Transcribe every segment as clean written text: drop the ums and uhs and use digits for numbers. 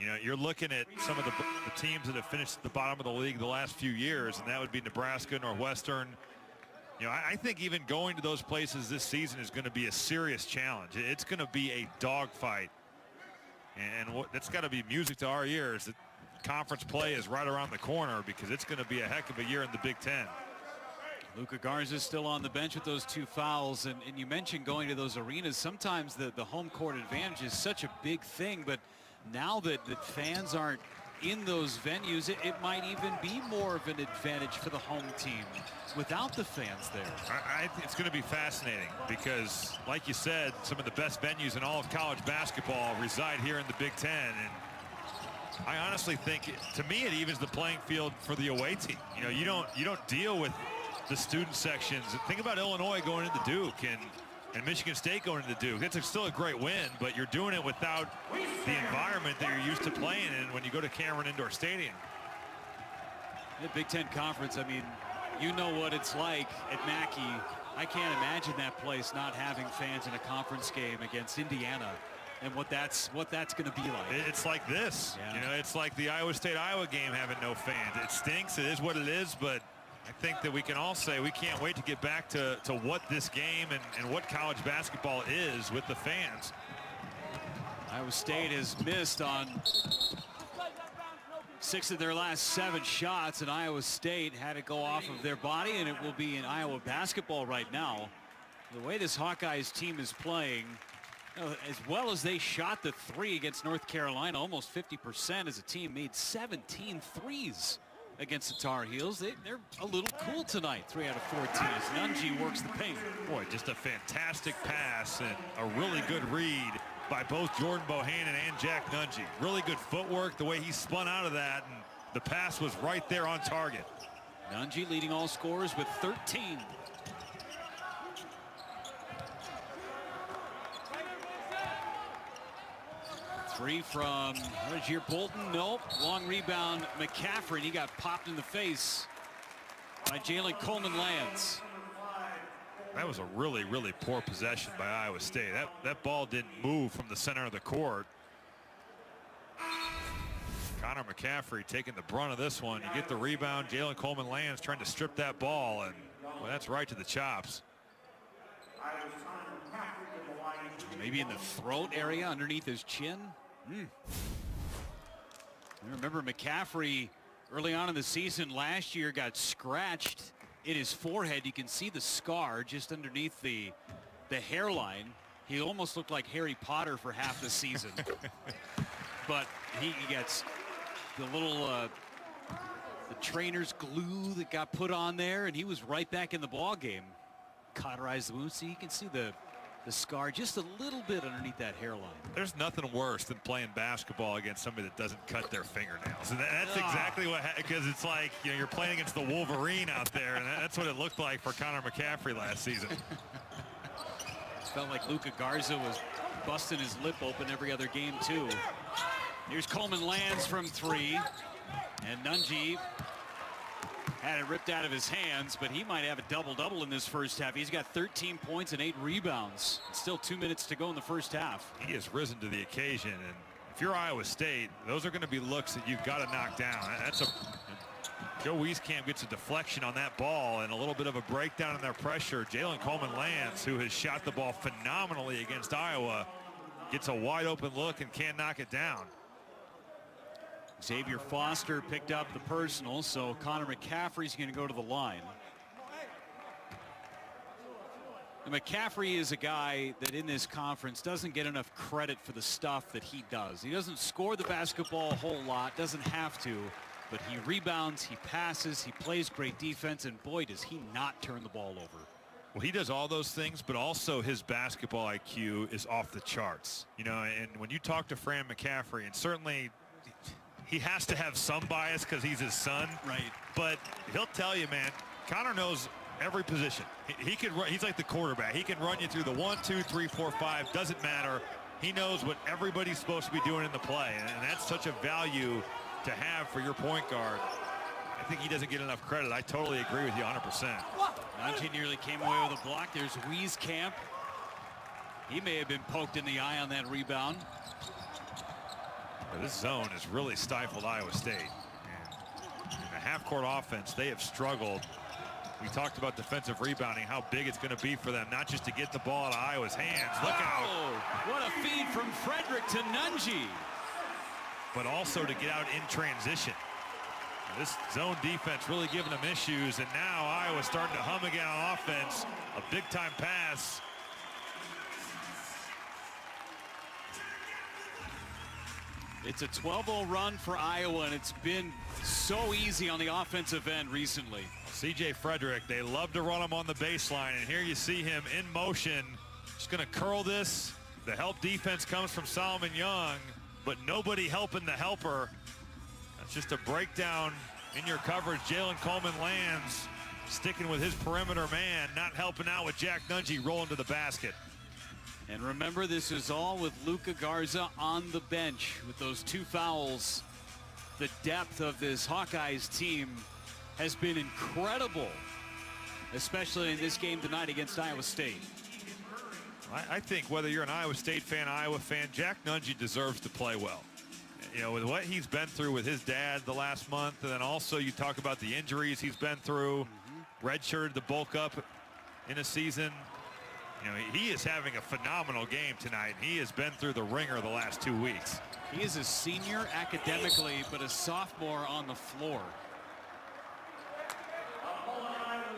You know, you're looking at some of the teams that have finished at the bottom of the league the last few years, and that would be Nebraska, Northwestern. You know, I think even going to those places this season is going to be a serious challenge. It's going to be a dogfight. And that's got to be music to our ears. That conference play is right around the corner because it's going to be a heck of a year in the Big Ten. Luka Garza still on the bench with those 2 fouls. And you mentioned going to those arenas. Sometimes the home court advantage is such a big thing. But now that fans aren't in those venues, it might even be more of an advantage for the home team without the fans there. It's going to be fascinating because, like you said, some of the best venues in all of college basketball reside here in the Big Ten. And I honestly think, to me, it evens the playing field for the away team. You know, you don't deal with the student sections. Think about Illinois going into Duke and Michigan State going into Duke. It's still a great win, but you're doing it without the environment that you're used to playing in when you go to Cameron Indoor Stadium. The Big Ten Conference, I mean, you know what it's like at Mackey. I can't imagine that place not having fans in a conference game against Indiana and what that's going to be like. It's like this. Yeah. You know, it's like the Iowa State-Iowa game having no fans. It stinks. It is what it is, but I think that we can all say we can't wait to get back to what this game and what college basketball is with the fans. Iowa State has missed on 6 of their last 7 shots, and Iowa State had to go off of their body, and it will be in Iowa basketball right now. The way this Hawkeyes team is playing, as well as they shot the 3 against North Carolina, almost 50% as a team, made 17 threes against the Tar Heels. They're a little cool tonight. 3 out of 14 as Nunji works the paint. Boy, just a fantastic pass and a really good read by both Jordan Bohannon and Jack Nunji. Really good footwork, the way he spun out of that, and the pass was right there on target. Nunji leading all scorers with 13. Three from Regier Bolton. Nope. Long rebound. McCaffrey. He got popped in the face by Jalen Coleman-Lands. That was a really, really poor possession by Iowa State. That ball didn't move from the center of the court. Connor McCaffrey taking the brunt of this one. You get the rebound. Jalen Coleman-Lands trying to strip that ball, and well, that's right to the chops. Maybe in the throat area underneath his chin. I remember McCaffrey early on in the season last year got scratched in his forehead. You can see the scar just underneath the hairline. He almost looked like Harry Potter for half the season. But he gets the little the trainer's glue that got put on there, and he was right back in the ball game. Cauterized the wound. See, you can see the scar just a little bit underneath that hairline. There's nothing worse than playing basketball against somebody that doesn't cut their fingernails. And that's exactly what, because it's like, you know, you're playing against the Wolverine out there, and that's what it looked like for Connor McCaffrey last season. It felt like Luka Garza was busting his lip open every other game, too. Here's Coleman-Lands from 3, and Nunji had it ripped out of his hands, but he might have a double-double in this first half. He's got 13 points and 8 rebounds. Still 2 minutes to go in the first half. He has risen to the occasion, and if you're Iowa State, those are going to be looks that you've got to knock down. Joe Wieskamp gets a deflection on that ball and a little bit of a breakdown in their pressure. Jalen Coleman-Lands, who has shot the ball phenomenally against Iowa, gets a wide-open look and can't knock it down. Xavier Foster picked up the personal, so Connor McCaffrey's going to go to the line. And McCaffrey is a guy that in this conference doesn't get enough credit for the stuff that he does. He doesn't score the basketball a whole lot, doesn't have to, but he rebounds, he passes, he plays great defense, and boy, does he not turn the ball over. Well, he does all those things, but also his basketball IQ is off the charts. You know, and when you talk to Fran McCaffrey, and certainly he has to have some bias because he's his son. Right. But he'll tell you, man, Connor knows every position. He can run. He's like the quarterback. He can run you through the 1, 2, 3, 4, 5. Doesn't matter. He knows what everybody's supposed to be doing in the play, and that's such a value to have for your point guard. I think he doesn't get enough credit. I totally agree with you 100%. Nunji nearly came away with a block. There's Wieskamp. He may have been poked in the eye on that rebound. This zone has really stifled Iowa State. And in the half-court offense, they have struggled. We talked about defensive rebounding, how big it's going to be for them, not just to get the ball out of Iowa's hands. Look out. What a feed from Frederick to Nunji. But also to get out in transition. This zone defense really giving them issues, and now Iowa's starting to hum again on offense. A big-time pass. It's a 12-0 run for Iowa, and it's been so easy on the offensive end recently. C.J. Frederick, they love to run him on the baseline, and here you see him in motion. Just going to curl this. The help defense comes from Solomon Young, but nobody helping the helper. That's just a breakdown in your coverage. Jalen Coleman lands, sticking with his perimeter man, not helping out with Jack Nunji rolling to the basket. And remember, this is all with Luka Garza on the bench with those 2 fouls. The depth of this Hawkeyes team has been incredible, especially in this game tonight against Iowa State. I think whether you're an Iowa State fan, Iowa fan, Jack Nunji deserves to play well. You know, with what he's been through with his dad the last month, and then also you talk about the injuries he's been through, redshirted the bulk up in a season. You know, he is having a phenomenal game tonight. He has been through the ringer the last 2 weeks. He is a senior academically, but a sophomore on the floor.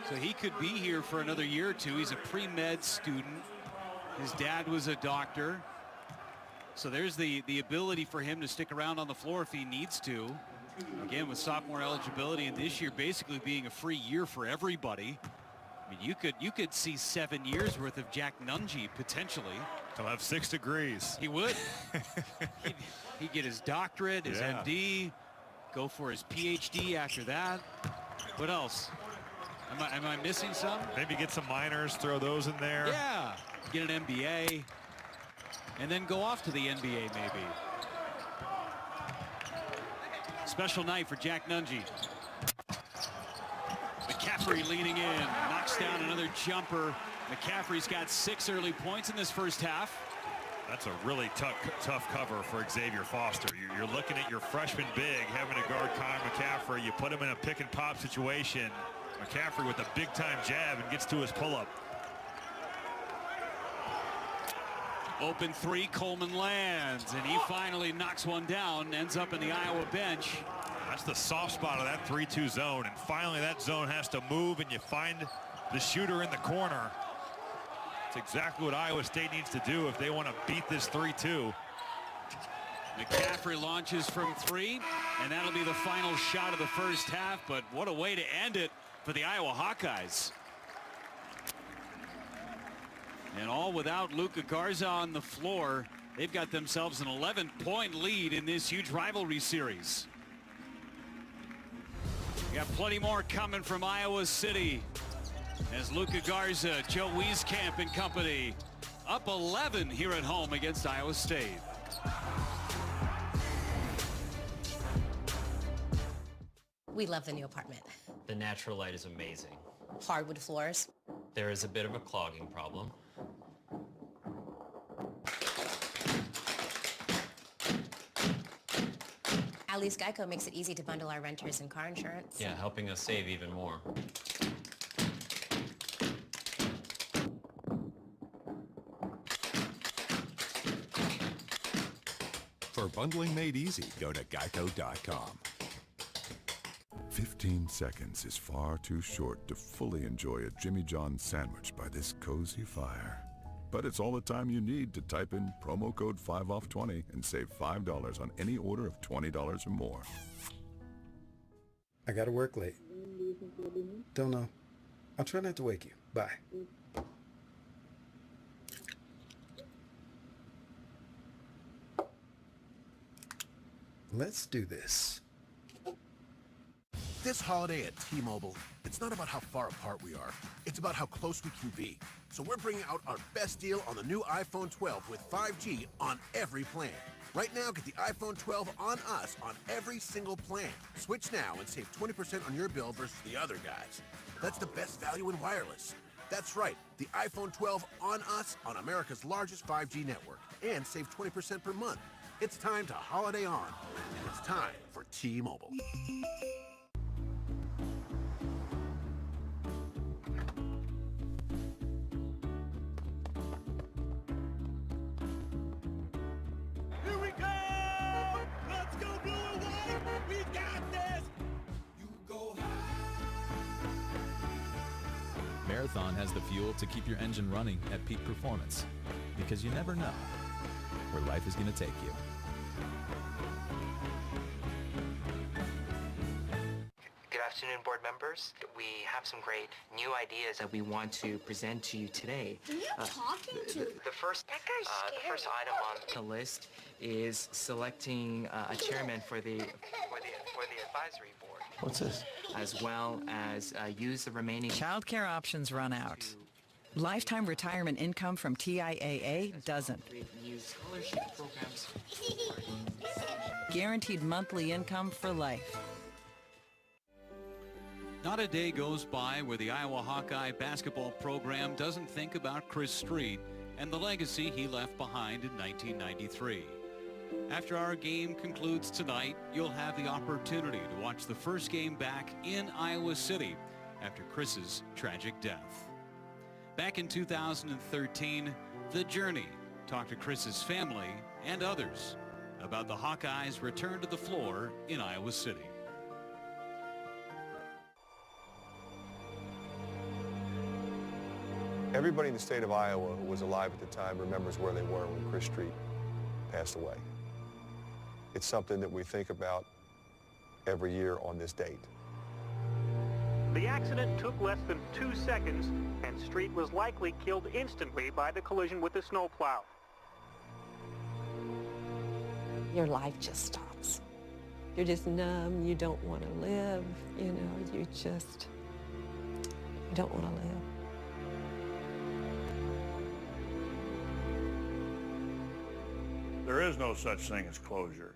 So he could be here for another year or two. He's a pre-med student. His dad was a doctor. So there's the ability for him to stick around on the floor if he needs to. Again, with sophomore eligibility, and this year basically being a free year for everybody. I mean, you could see 7 years worth of Jack Nunji potentially. He'll have 6 degrees. He would. He'd get his doctorate, his MD, go for his PhD after that. What else? Am I missing some? Maybe get some minors, throw those in there. Yeah, get an MBA, and then go off to the NBA maybe. Special night for Jack Nunji. McCaffrey leaning in, knocks down another jumper. McCaffrey's got 6 early points in this first half. That's a really tough cover for Xavier Foster. You're looking at your freshman big having to guard Connor McCaffrey. You put him in a pick and pop situation. McCaffrey with a big time jab and gets to his pull up. Open 3, Coleman lands, and he finally knocks one down, ends up in the Iowa bench. That's the soft spot of that 3-2 zone, and finally that zone has to move and you find the shooter in the corner. That's exactly what Iowa State needs to do if they want to beat this 3-2. McCaffrey launches from 3, and that'll be the final shot of the first half, but what a way to end it for the Iowa Hawkeyes. And all without Luka Garza on the floor. They've got themselves an 11-point lead in this huge rivalry series. We got plenty more coming from Iowa City as Luka Garza, Joe Wieskamp and company up 11 here at home against Iowa State. We love the new apartment. The natural light is amazing. Hardwood floors. There is a bit of a clogging problem. At least Geico makes it easy to bundle our renters and car insurance. Yeah, helping us save even more. For bundling made easy, go to geico.com. 15 seconds is far too short to fully enjoy a Jimmy John's sandwich by this cozy fire. But it's all the time you need to type in promo code 5off20 and save $5 on any order of $20 or more. I gotta work late. Don't know. I'll try not to wake you. Bye. Let's do this. This holiday at T-Mobile, it's not about how far apart we are. It's about how close we can be. So we're bringing out our best deal on the new iPhone 12 with 5G on every plan. Right now, get the iPhone 12 on us on every single plan. Switch now and save 20% on your bill versus the other guys. That's the best value in wireless. That's right, the iPhone 12 on us on America's largest 5G network. And save 20% per month. It's time to holiday on, and it's time for T-Mobile. Here we go! Let's go blue and white! We got this! You go Marathon has the fuel to keep your engine running at peak performance, because you never know where life is going to take you. Good afternoon, board members. We have some great new ideas that we want to present to you today. Who are you talking to? The first item on the list is selecting a chairman for the advisory board. What's this? As well as use the remaining Childcare options run out. Lifetime retirement income from TIAA doesn't. use scholarship programs. Guaranteed monthly income for life. Not a day goes by where the Iowa Hawkeye basketball program doesn't think about Chris Street and the legacy he left behind in 1993. After our game concludes tonight, you'll have the opportunity to watch the first game back in Iowa City after Chris's tragic death. Back in 2013, The Journey talked to Chris's family and others about the Hawkeyes' return to the floor in Iowa City. Everybody in the state of Iowa who was alive at the time remembers where they were when Chris Street passed away. It's something that we think about every year on this date. The accident took less than 2 seconds, and Street was likely killed instantly by the collision with the snowplow. Your life just stops. You're just numb. You don't want to live. You know, you just don't want to live. There is no such thing as closure.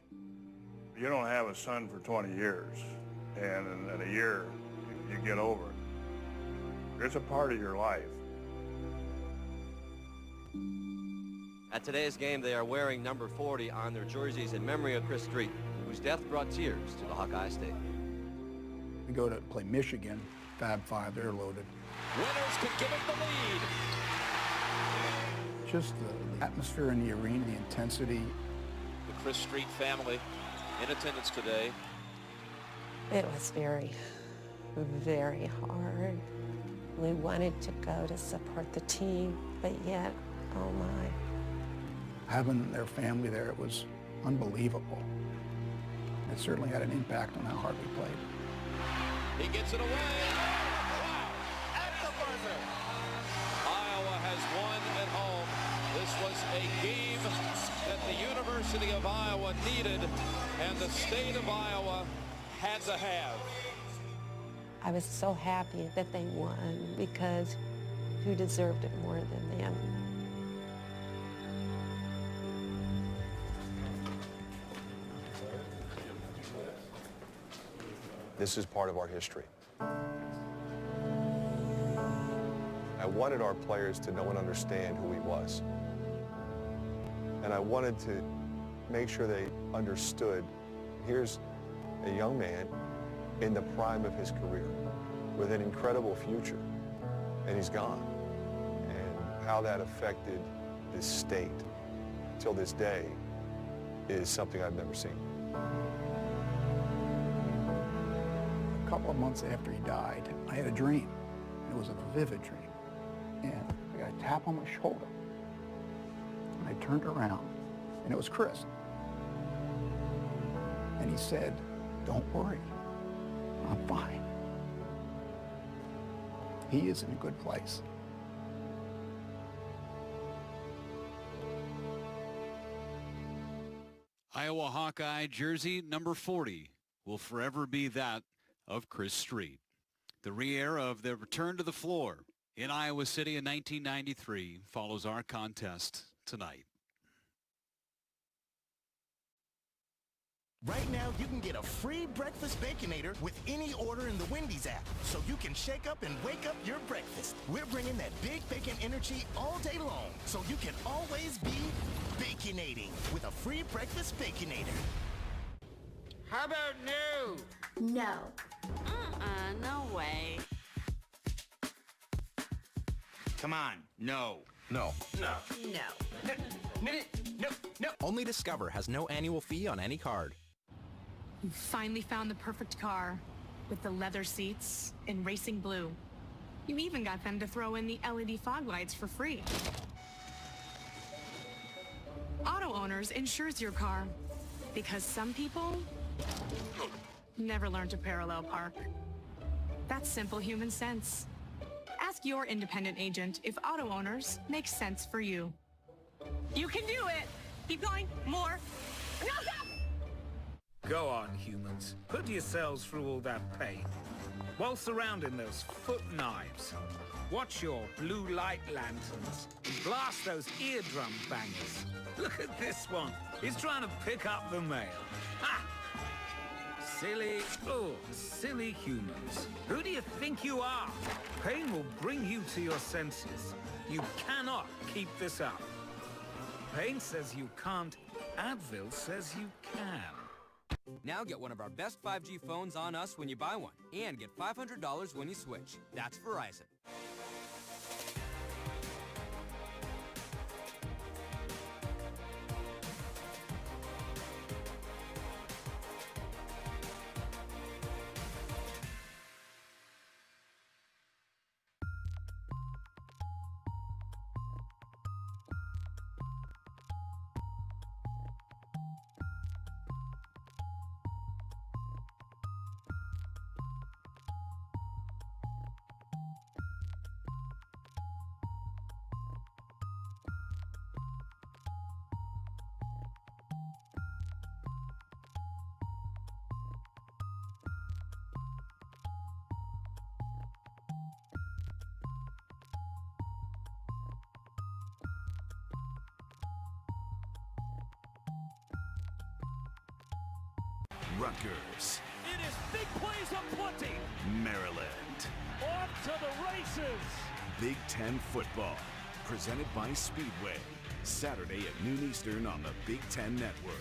You don't have a son for 20 years, and in a year, you get over it. It's a part of your life. At today's game, they are wearing number 40 on their jerseys in memory of Chris Street, whose death brought tears to the Hawkeye Stadium. We go to play Michigan, Fab 5, they're loaded. Winners could give it the lead. Just the atmosphere in the arena, the intensity. The Chris Street family in attendance today. It was very, very hard. We wanted to go to support the team, but yet, oh my. Having their family there, it was unbelievable. It certainly had an impact on how hard we played. He gets it away. Wow! At the buzzer. Iowa has won at home. This was a game that the University of Iowa needed, and the state of Iowa had to have. I was so happy that they won, because who deserved it more than them? This is part of our history. I wanted our players to know and understand who he was. And I wanted to make sure they understood, here's a young man in the prime of his career with an incredible future, and he's gone. And how that affected this state till this day is something I've never seen. A couple of months after he died, I had a dream. It was a vivid dream. And I got a tap on my shoulder. And I turned around, and it was Chris. And he said, "Don't worry, I'm fine." He is in a good place. Iowa Hawkeye jersey number 40 will forever be that of Chris Street. The re-air of the return to the floor in Iowa City in 1993 follows our contest tonight. Right now, you can get a free breakfast Baconator with any order in the Wendy's app, so you can shake up and wake up your breakfast. We're bringing that big bacon energy all day long, so you can always be baconating with a free breakfast Baconator. How about no? No. No way. Come on, no. No. No. No. Only Discover has no annual fee on any card. You finally found the perfect car with the leather seats in racing blue. You even got them to throw in the LED fog lights for free. Auto Owners insures your car because some people never learn to parallel park. That's simple human sense. Ask your independent agent if Auto Owners makes sense for you. You can do it! Keep going. More. No, stop! Go on, humans. Put yourselves through all that pain. While surrounding those foot knives, watch your blue light lanterns. Blast those eardrum bangers. Look at this one. He's trying to pick up the mail. Ha! Silly humans. Who do you think you are? Pain will bring you to your senses. You cannot keep this up. Pain says you can't. Advil says you can. Now get one of our best 5G phones on us when you buy one, and get $500 when you switch. That's Verizon. Rutgers, It is big plays aplenty. Maryland. Off to the races. Big Ten football, presented by Speedway. Saturday at noon Eastern on the Big Ten Network.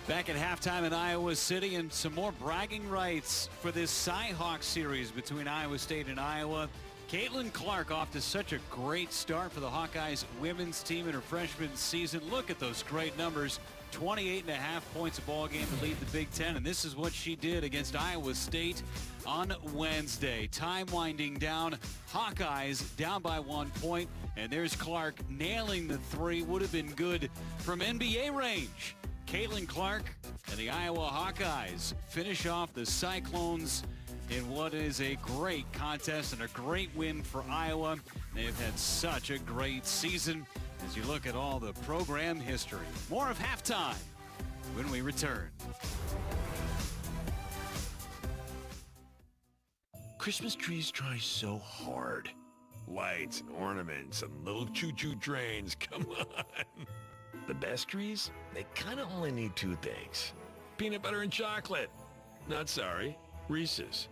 Back at halftime in Iowa City, and some more bragging rights for this Cy-Hawk series between Iowa State and Iowa. Caitlin Clark off to such a great start for the Hawkeyes women's team in her freshman season. Look at those great numbers. 28.5 points a ball game to lead the Big Ten, and this is what she did against Iowa State on Wednesday. Time winding down, Hawkeyes down by 1 point, and there's Clark nailing the three. Would have been good from NBA range. Caitlin Clark and the Iowa Hawkeyes finish off the Cyclones in what is a great contest and a great win for Iowa. They've had such a great season as you look at all the program history. More of halftime when we return. Christmas trees try so hard. Lights and ornaments and little choo-choo trains, come on. The best trees, they kind of only need two things. Peanut butter and chocolate. Not sorry, Reese's.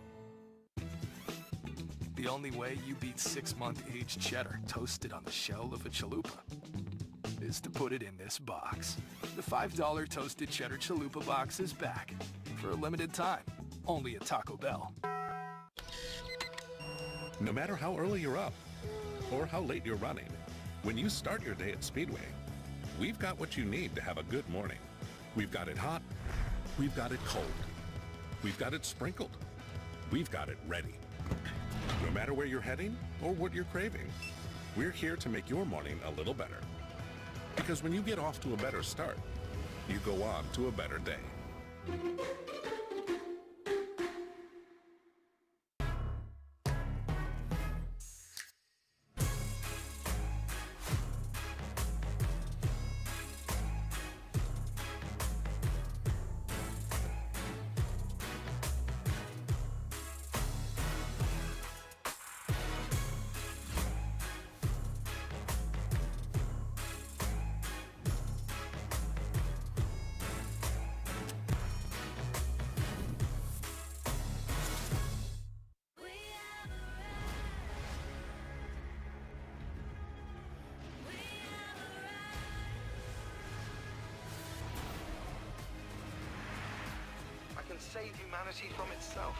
The only way you beat 6-month aged cheddar toasted on the shell of a chalupa is to put it in this box. The $5 toasted cheddar chalupa box is back for a limited time, only at Taco Bell. No matter how early you're up or how late you're running, when you start your day at Speedway, we've got what you need to have a good morning. We've got it hot, we've got it cold, we've got it sprinkled, we've got it ready. No matter where you're heading or what you're craving, we're here to make your morning a little better. Because when you get off to a better start, you go on to a better day. and save humanity from itself.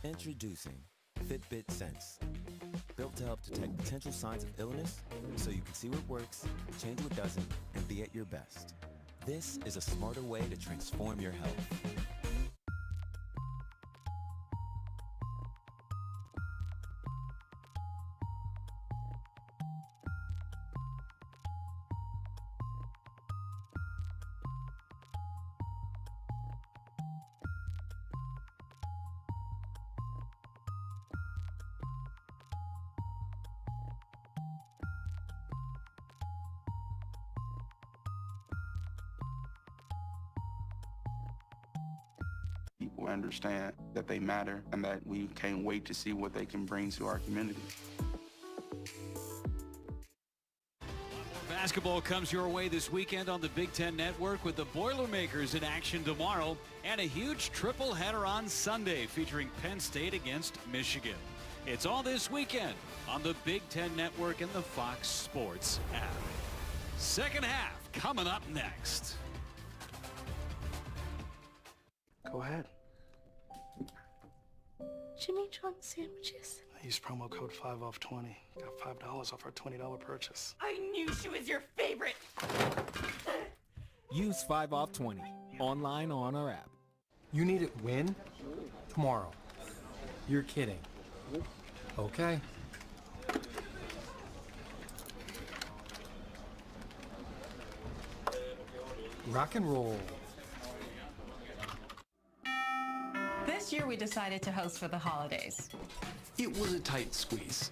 Introducing Fitbit Sense. Built to help detect potential signs of illness so you can see what works, change what doesn't, and be at your best. This is a smarter way to transform your health. People understand that they matter and that we can't wait to see what they can bring to our community. Basketball comes your way this weekend on the Big Ten Network with the Boilermakers in action tomorrow and a huge triple header on Sunday featuring Penn State against Michigan. It's all this weekend on the Big Ten Network and the Fox Sports app. Second half coming up next. Go ahead. Jimmy John sandwiches. I used promo code 5off20. Got $5 off our $20 purchase. I knew she was your favorite. Use 5off20 online or on our app. You need it when? Tomorrow. You're kidding. Okay. Rock and roll. This year we decided to host for the holidays. It was a tight squeeze.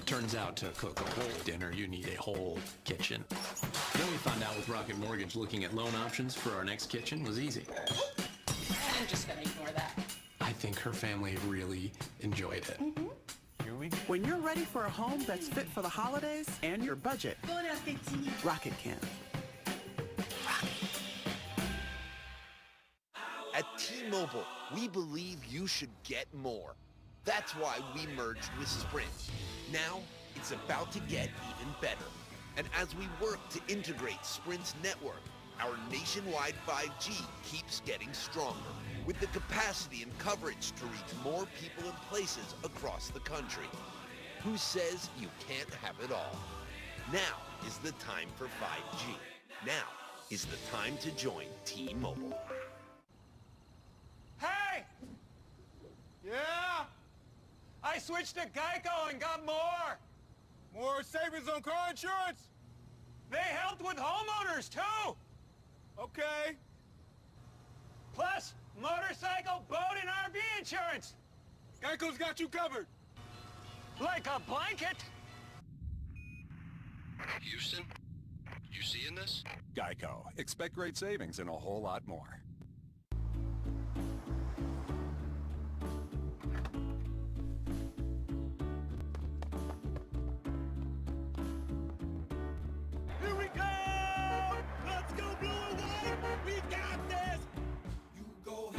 Turns out to cook a whole dinner, you need a whole kitchen. Then we found out with Rocket Mortgage looking at loan options for our next kitchen was easy. I'm just gonna ignore that. I think her family really enjoyed it. When you're ready for a home that's fit for the holidays and your budget, Rocket can. At T-Mobile, we believe you should get more. That's why we merged with Sprint. Now, it's about to get even better. And as we work to integrate Sprint's network, our nationwide 5G keeps getting stronger, with the capacity and coverage to reach more people and places across the country. Who says you can't have it all? Now is the time for 5G. Now is the time to join T-Mobile. Hey! Yeah? I switched to Geico and got more. More savings on car insurance. They helped with homeowners, too. Okay. Plus, motorcycle, boat, and RV insurance. Geico's got you covered. Like a blanket. Houston, you seeing this? Geico. Expect great savings and a whole lot more. Here we go! Let's go blue and white! We got this! You go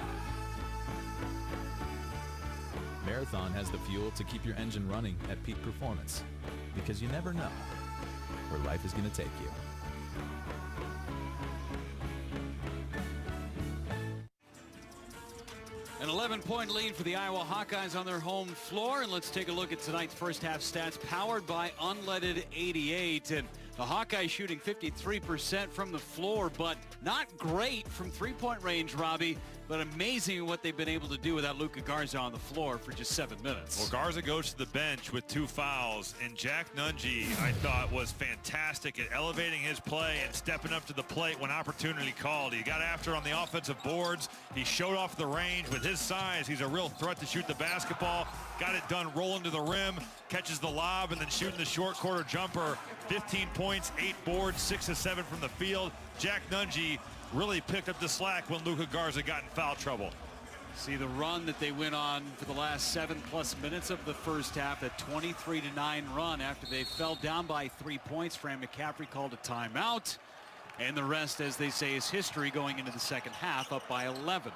Marathon has the fuel to keep your engine running at peak performance, because you never know where life is going to take you. An 11-point lead for the Iowa Hawkeyes on their home floor. And let's take a look at tonight's first half stats powered by Unleaded 88. And the Hawkeyes shooting 53% from the floor, but not great from three-point range, Robbie. But amazing what they've been able to do without Luka Garza on the floor for just 7 minutes. Well, Garza goes to the bench with 2 fouls, and Jack Nunge, I thought, was fantastic at elevating his play and stepping up to the plate when opportunity called. He got after on the offensive boards. He showed off the range. With his size, he's a real threat to shoot the basketball. Got it done rolling to the rim, catches the lob, and then shooting the short quarter jumper. 15 points, 8 boards, 6 of 7 from the field. Jack Nunge really picked up the slack when Luka Garza got in foul trouble. See the run that they went on for the last 7+ minutes of the first half, that 23-9 run after they fell down by 3 points. Fran McCaffrey called a timeout, and the rest, as they say, is history going into the second half, up by 11.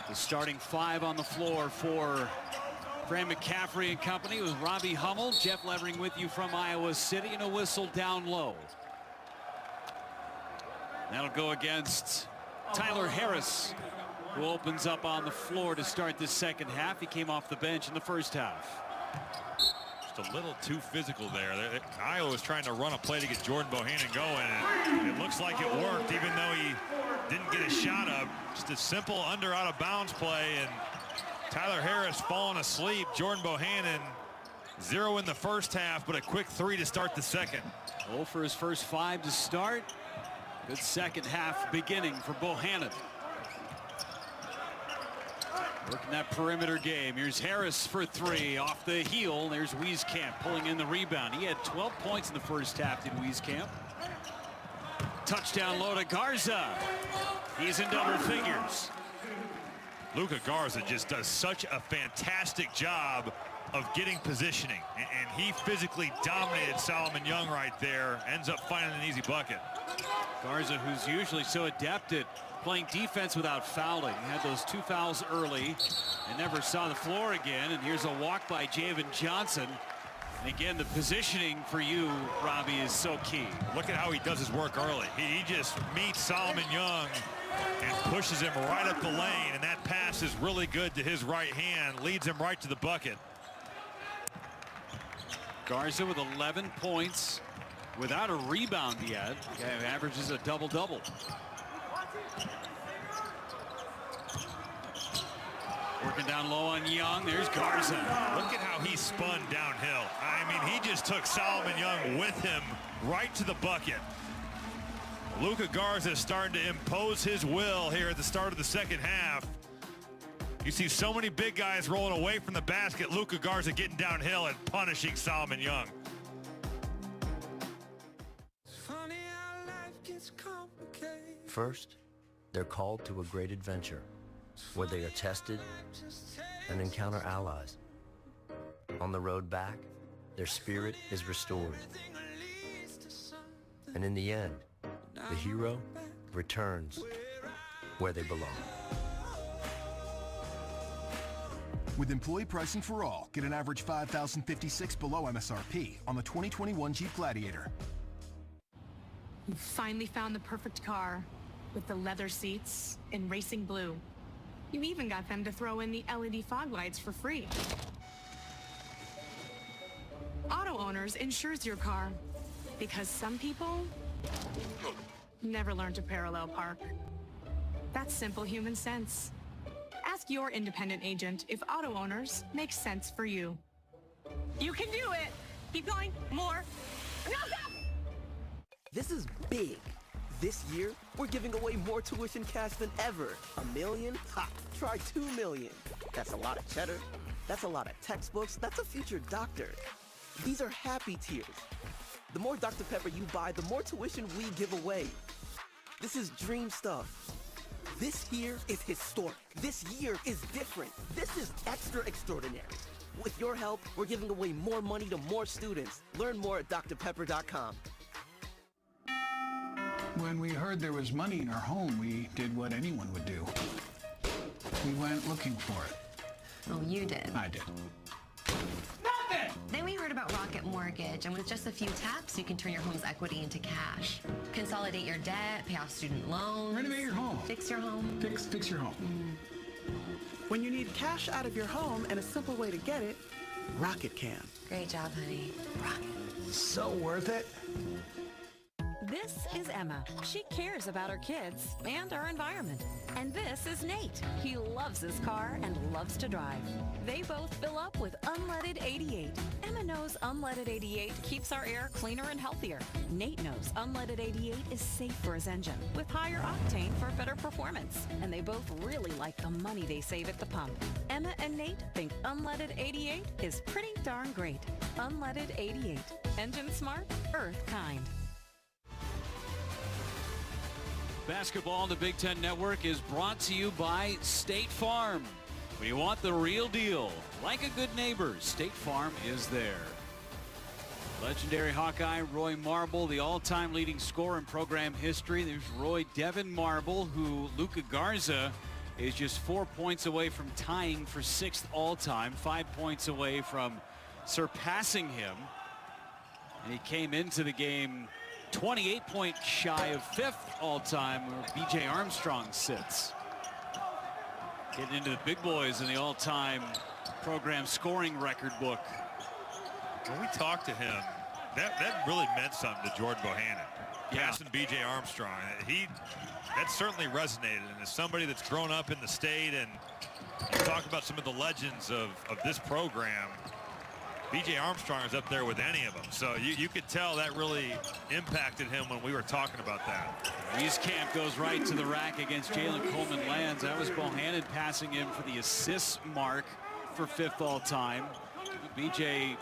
The starting 5 on the floor for Fran McCaffrey and company with Robbie Hummel, Jeff Levering with you from Iowa City, and a whistle down low. That'll go against Tyler Harris, who opens up on the floor to start the second half. He came off the bench in the first half. Just a little too physical there. Iowa was trying to run a play to get Jordan Bohannon going, and it looks like it worked, even though he didn't get a shot up. Just a simple under out of bounds play, and Tyler Harris falling asleep. Jordan Bohannon 0 in the first half, but a quick 3 to start the second. 0 for his first 5 to start. Good second half beginning for Bohannon. Working that perimeter game. Here's Harris for 3 off the heel. There's Wieskamp pulling in the rebound. He had 12 points in the first half, did Wieskamp. Touchdown low to Garza. He's in double figures. Luka Garza just does such a fantastic job of getting positioning, and he physically dominated Solomon Young right there. Ends up finding an easy bucket. Garza, who's usually so adept at playing defense without fouling, he had those 2 fouls early and never saw the floor again. And here's a walk by Javen Johnson. And again, the positioning for you, Robbie, is so key. Look at how he does his work early. He just meets Solomon Young and pushes him right up the lane, and that pass is really good to his right hand, leads him right to the bucket. Garza with 11 points without a rebound yet. Okay, averages a double-double. Working down low on Young. There's Garza. Look at how he spun downhill. I mean, he just took Solomon Young with him right to the bucket. Luka Garza is starting to impose his will here at the start of the second half. You see so many big guys rolling away from the basket. Luka Garza getting downhill and punishing Solomon Young. First, they're called to a great adventure where they are tested and encounter allies. On the road back, their spirit is restored. And in the end, the hero returns where they belong. With employee pricing for all, get an average $5,056 below MSRP on the 2021 Jeep Gladiator. You finally found the perfect car with the leather seats in racing blue. You even got them to throw in the LED fog lights for free. Auto Owners insures your car because some people never learn to parallel park. That's simple human sense. Ask your independent agent if Auto Owners makes sense for you. You can do it! Keep going, more. No, stop! This is big. This year, we're giving away more tuition cash than ever. $1 million? Ha! Try $2 million. That's a lot of cheddar. That's a lot of textbooks. That's a future doctor. These are happy tiers. The more Dr. Pepper you buy, the more tuition we give away. This is dream stuff. This year is historic. This year is different. This is extra extraordinary. With your help, we're giving away more money to more students. Learn more at drpepper.com. When we heard there was money in our home, we did what anyone would do. We went looking for it. Oh, you did? I did. Then we heard about Rocket Mortgage, and with just a few taps, you can turn your home's equity into cash. Consolidate your debt, pay off student loans. Renovate your home. Fix your home. Fix your home. When you need cash out of your home and a simple way to get it, Rocket can. Great job, honey. Rocket. So worth it. This is Emma. She cares about her kids and our environment. And this is Nate. He loves his car and loves to drive. They both fill up with unleaded 88. Emma knows unleaded 88 keeps our air cleaner and healthier. Nate knows unleaded 88 is safe for his engine with higher octane for better performance. And they both really like the money they save at the pump. Emma and Nate think unleaded 88 is pretty darn great. Unleaded 88. Engine smart, earth kind. Basketball on the Big Ten Network is brought to you by State Farm. When you want the real deal, like a good neighbor, State Farm is there. Legendary Hawkeye Roy Marble, the all-time leading scorer in program history. There's Roy Devin Marble, who Luka Garza is just 4 points away from tying for 6th all-time, 5 points away from surpassing him. And he came into the game 28 points shy of 5th all-time, where B.J. Armstrong sits. Getting into the big boys in the all-time program scoring record book. When we talked to him, that really meant something to Jordan Bohannon. Yeah. Passing B.J. Armstrong. That certainly resonated. And as somebody that's grown up in the state, and you talk about some of the legends of this program, B.J. Armstrong is up there with any of them. So you could tell that really impacted him when we were talking about that. Wieskamp goes right to the rack against Jalen Coleman Lands. That was Bohannon passing him for the assist mark for 5th all-time. B.J.,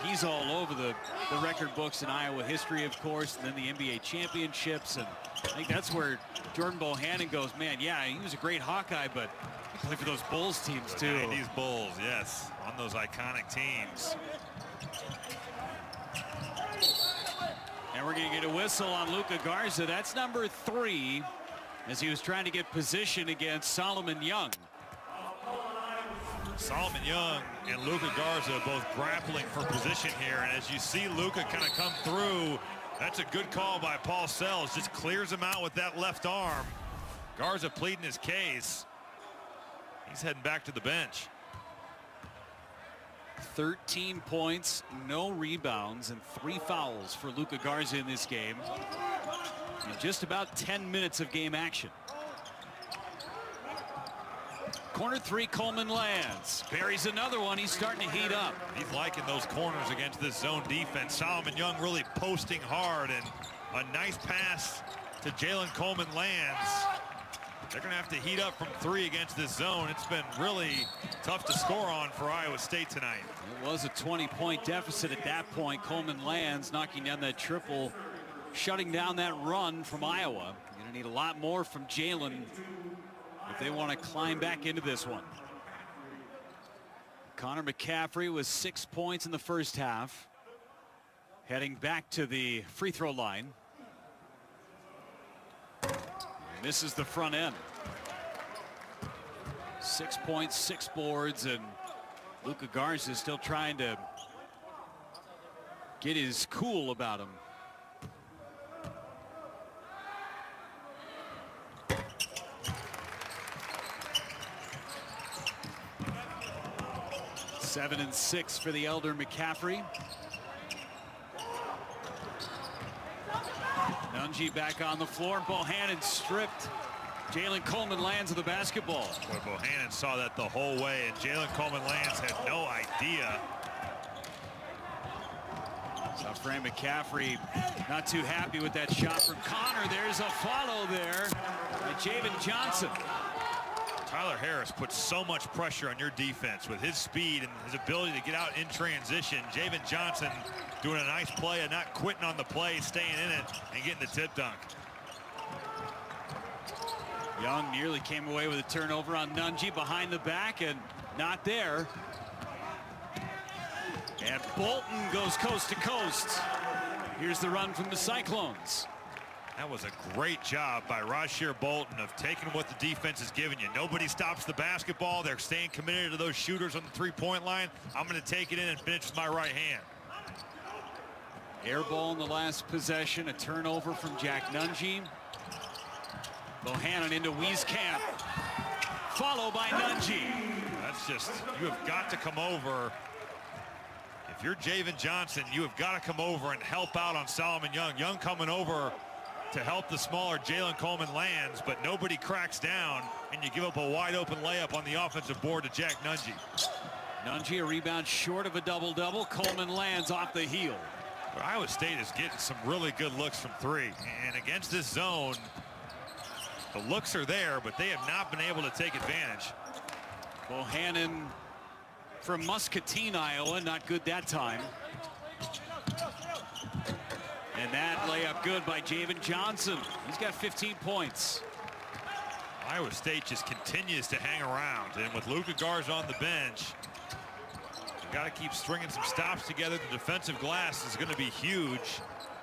he's all over the record books in Iowa history, of course, and then the NBA championships. And I think that's where Jordan Bohannon goes, man, yeah, he was a great Hawkeye, but he played for those Bulls teams, too. The 90s Bulls, yes, on those iconic teams. And we're going to get a whistle on Luka Garza. That's number 3, as he was trying to get position against Solomon Young. Solomon Young and Luka Garza both grappling for position here. And as you see Luka kind of come through, that's a good call by Paul Sells. Just clears him out with that left arm. Garza pleading his case. He's heading back to the bench. 13 points, no rebounds, and 3 fouls for Luka Garza in this game. In just about 10 minutes of game action. Corner 3, Coleman Lands. Buries another one. He's starting to heat up. He's liking those corners against this zone defense. Solomon Young really posting hard, and a nice pass to Jalen Coleman Lands. They're going to have to heat up from 3 against this zone. It's been really tough to score on for Iowa State tonight. It was a 20-point deficit at that point. Coleman Lands knocking down that triple, shutting down that run from Iowa. Going to need a lot more from Jalen if they want to climb back into this one. Connor McCaffrey was 6 points in the first half. Heading back to the free throw line. Misses the front end. 6 points, 6 boards, and Luka Garza is still trying to get his cool about him. Seven and 6 for the elder McCaffrey. Nunji back on the floor. Bohannon stripped. Jalen Coleman Lands with the basketball. Boy, Bohannon saw that the whole way, and Jalen Coleman Lands had no idea. So Fran McCaffrey not too happy with that shot from Connor. There's a follow there by Javen Johnson. Tyler Harris puts so much pressure on your defense with his speed and his ability to get out in transition. Javen Johnson doing a nice play and not quitting on the play, staying in it and getting the tip dunk. Young nearly came away with a turnover on Nunji behind the back, and not there. And Bolton goes coast to coast. Here's the run from the Cyclones. That was a great job by Rasheer Bolton of taking what the defense is giving you. Nobody stops the basketball. They're staying committed to those shooters on the three-point line. I'm going to take it in and finish with my right hand. Air ball in the last possession. A turnover from Jack Nunji. Bohannon into Wieskamp. Followed by Nunji. That's just, you have got to come over. If you're Javen Johnson, you have got to come over and help out on Solomon Young. Young coming over to help the smaller Jalen Coleman Lands, but nobody cracks down, and you give up a wide open layup on the offensive board to Jack Nunji. Nunji a rebound short of a double-double. Coleman Lands off the heel. But Iowa State is getting some really good looks from 3, and against this zone, the looks are there, but they have not been able to take advantage. Bohannon from Muscatine, Iowa, not good that time. And that layup good by Javen Johnson. He's got 15 points. Iowa State just continues to hang around, and with Luka Garza on the bench, you got to keep stringing some stops together. The defensive glass is going to be huge.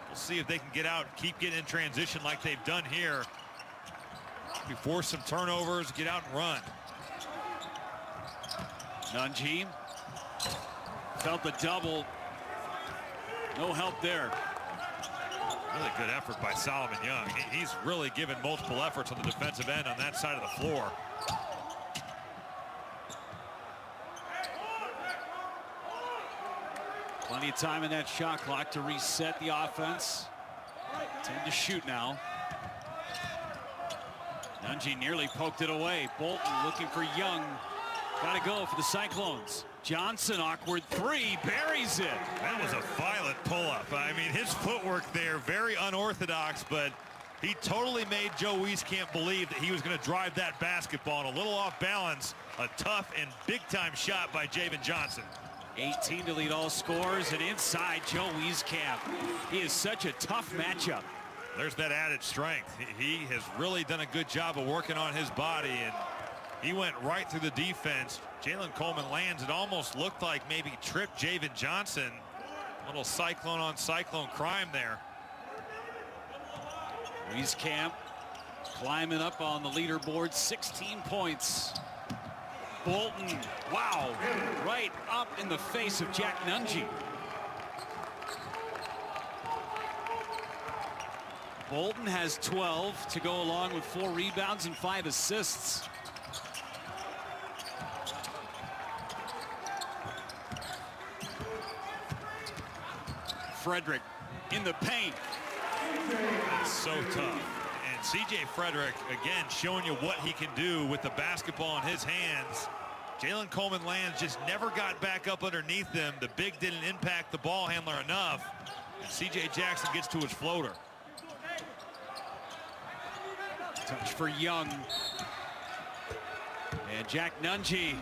We'll see if they can get out, keep getting in transition like they've done here. We force some turnovers, get out and run. Nunji felt the double. No help there. Really good effort by Solomon Young. He's really given multiple efforts on the defensive end on that side of the floor. Plenty of time in that shot clock to reset the offense. 10 to shoot now. Nunji nearly poked it away. Bolton looking for Young. Got to go for the Cyclones. Johnson, awkward three, buries it. That was a violent pull-up. I mean, his footwork there, very unorthodox, but he totally made Joe Wieskamp believe that he was going to drive that basketball. And a little off balance, a tough and big-time shot by Javen Johnson. 18 to lead all scorers, and inside Joe Wieskamp. He is such a tough matchup. There's that added strength. He has really done a good job of working on his body, and he went right through the defense. Jalen Coleman lands. It almost looked like maybe tripped Javen Johnson. A little cyclone on cyclone crime there. Wieskamp climbing up on the leaderboard, 16 points. Bolton, wow, right up in the face of Jack Nunji. Bolton has 12 to go along with 4 rebounds and 5 assists. Frederick in the paint. That's so tough. And C.J. Frederick, again, showing you what he can do with the basketball in his hands. Jalen Coleman lands, just never got back up underneath him. The big didn't impact the ball handler enough. And C.J. Jackson gets to his floater. Touch for Young. And Jack Nunji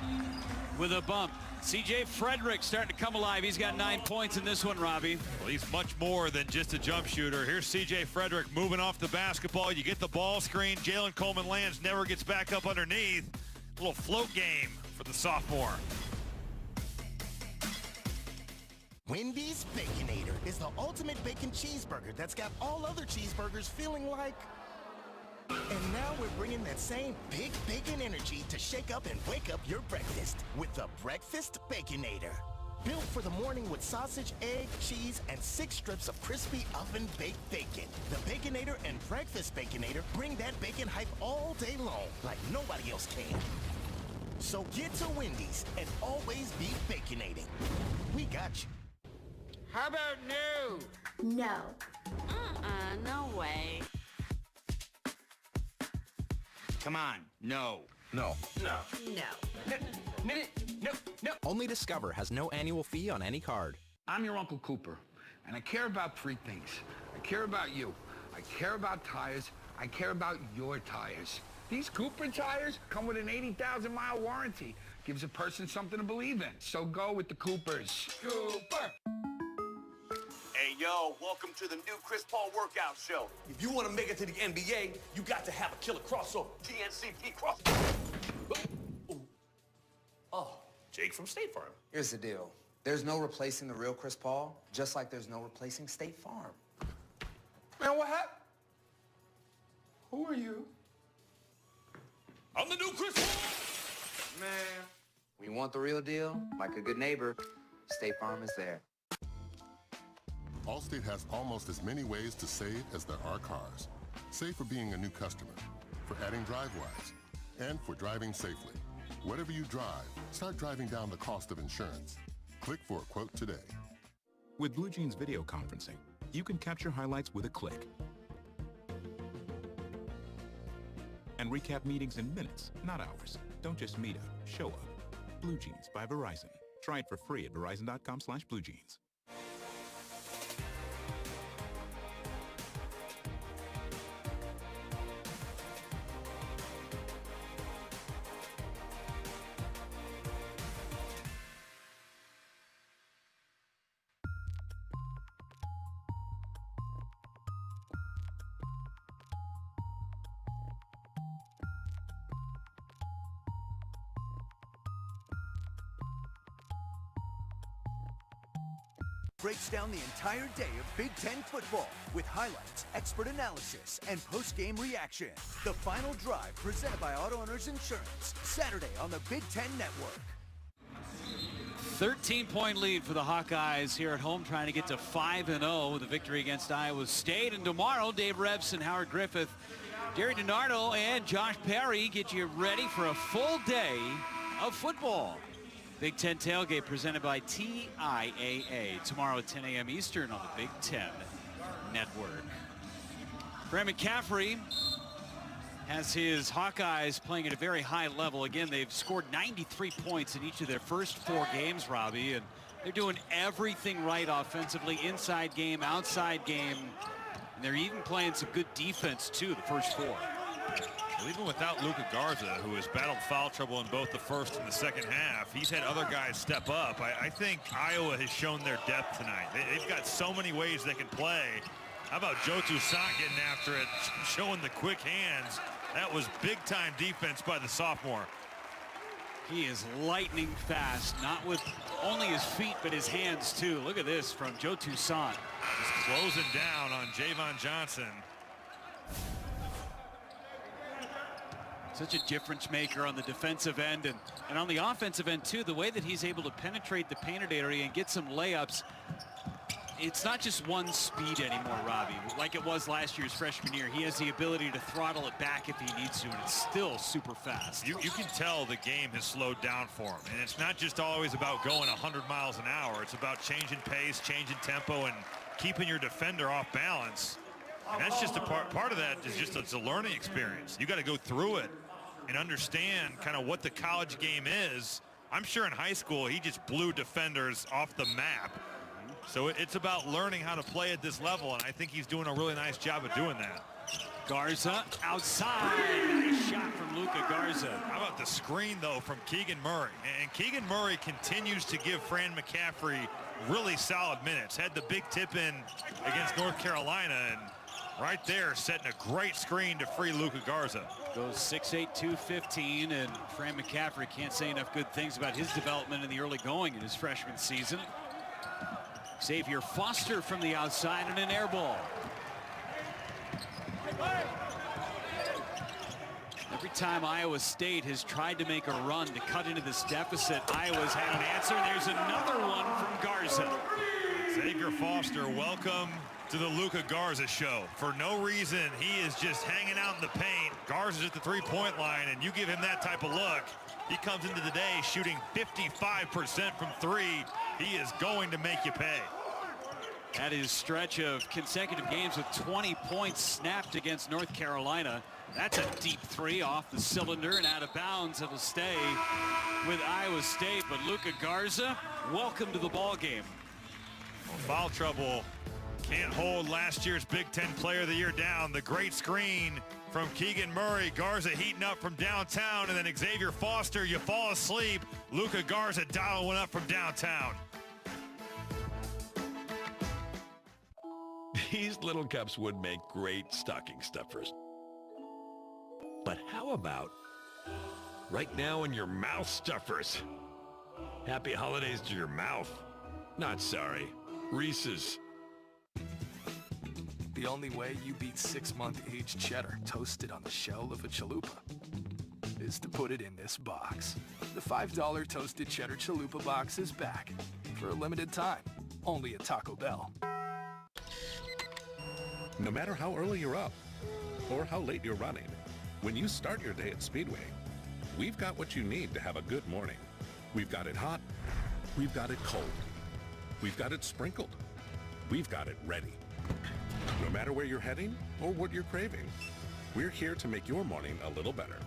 with a bump. C.J. Frederick starting to come alive. He's got 9 points in this one, Robbie. Well, he's much more than just a jump shooter. Here's C.J. Frederick moving off the basketball. You get the ball screen. Jalen Coleman lands, never gets back up underneath. A little float game for the sophomore. Wendy's Baconator is the ultimate bacon cheeseburger that's got all other cheeseburgers feeling like... And now we're bringing that same big bacon energy to shake up and wake up your breakfast with the Breakfast Baconator. Built for the morning with sausage, egg, cheese, and 6 strips of crispy oven-baked bacon. The Baconator and Breakfast Baconator bring that bacon hype all day long like nobody else can. So get to Wendy's and always be baconating. We got you. How about no? No. No way. Come on, no. No. No. No. No. Only Discover has no annual fee on any card. I'm your Uncle Cooper, and I care about 3 things. I care about you. I care about tires. I care about your tires. These Cooper tires come with an 80,000-mile warranty. Gives a person something to believe in. So go with the Coopers. Cooper! Hey, yo, welcome to the new Chris Paul workout show. If you want to make it to the NBA, you got to have a killer crossover. TNCP crossover. Oh, Jake from State Farm. here's the deal. There's no replacing the real Chris Paul, just like there's no replacing State Farm. Man, what happened? Who are you? I'm the new Chris Paul. Man. When you want the real deal, like a good neighbor, State Farm is there. Allstate has almost as many ways to save as there are cars. Save for being a new customer, for adding DriveWise, and for driving safely. Whatever you drive, start driving down the cost of insurance. Click for a quote today. With Blue Jeans video conferencing, you can capture highlights with a click and recap meetings in minutes, not hours. Don't just meet up, show up. Blue Jeans by Verizon. Try it for free at verizon.com/bluejeans. Breaks down the entire day of Big Ten football with highlights, expert analysis, and post-game reaction. The Final Drive, presented by Auto Owners Insurance, Saturday on the Big Ten Network. 13-point lead for the Hawkeyes here at home, trying to get to 5-0 with a victory against Iowa State. And tomorrow, Dave Revson, Howard Griffith, Jerry DiNardo, and Josh Perry get you ready for a full day of football. Big Ten Tailgate presented by TIAA tomorrow at 10 a.m. Eastern on the Big Ten Network. Fran McCaffrey has his Hawkeyes playing at a very high level. Again, they've scored 93 points in each of their first 4 games, Robbie, and they're doing everything right offensively, inside game, outside game, and they're even playing some good defense, too, the first 4. Well, even without Luka Garza, who has battled foul trouble in both the first and the second half, he's had other guys step up. I think Iowa has shown their depth tonight. They've got so many ways they can play. How about Joe Toussaint getting after it, showing the quick hands? That was big-time defense by the sophomore. He is lightning fast, not with only his feet, but his hands, too. Look at this from Joe Toussaint. Just closing down on Javon Johnson. Such a difference maker on the defensive end and on the offensive end, too. The way that he's able to penetrate the painted area and get some layups. It's not just one speed anymore, Robbie, like it was last year's freshman year. He has the ability to throttle it back if he needs to, and it's still super fast. You can tell the game has slowed down for him, and it's not just always about going 100 miles an hour. It's about changing pace, changing tempo, and keeping your defender off balance. And that's just a part of that is just it's a learning experience. You got to go through it and understand kind of what the college game is. I'm sure in high school he just blew defenders off the map. So it's about learning how to play at this level, and I think he's doing a really nice job of doing that. Garza outside. Nice shot from Luka Garza. How about the screen, though, from Keegan Murray? And Keegan Murray continues to give Fran McCaffrey really solid minutes. Had the big tip in against North Carolina, and right there setting a great screen to free Luka Garza. Goes 6'8", 215, and Fran McCaffrey can't say enough good things about his development in the early going in his freshman season. Xavier Foster from the outside and an air ball. Every time Iowa State has tried to make a run to cut into this deficit, Iowa's had an answer. There's another one from Garza. Xavier Foster, welcome to the Luka Garza show. For no reason, he is just hanging out in the paint. Garza's at the three-point line, and you give him that type of look, he comes into the day shooting 55% from 3. He is going to make you pay. That is stretch of consecutive games with 20 points snapped against North Carolina. That's a deep 3 off the cylinder and out of bounds. It'll stay with Iowa State, but Luka Garza, welcome to the ball game. Well, foul trouble can't hold last year's Big Ten Player of the Year down. The great screen from Keegan Murray. Garza heating up from downtown, and then Xavier Foster, you fall asleep. Luka Garza dialing one up from downtown. These little cups would make great stocking stuffers. But how about right now in your mouth stuffers? Happy holidays to your mouth. Not sorry. Reese's. The only way you beat 6-month-aged cheddar toasted on the shell of a chalupa is to put it in this box. The $5 toasted cheddar chalupa box is back for a limited time, only at Taco Bell. No matter how early you're up or how late you're running, when you start your day at Speedway, we've got what you need to have a good morning. We've got it hot, we've got it cold, we've got it sprinkled, we've got it ready. No matter where you're heading or what you're craving, we're here to make your morning a little better.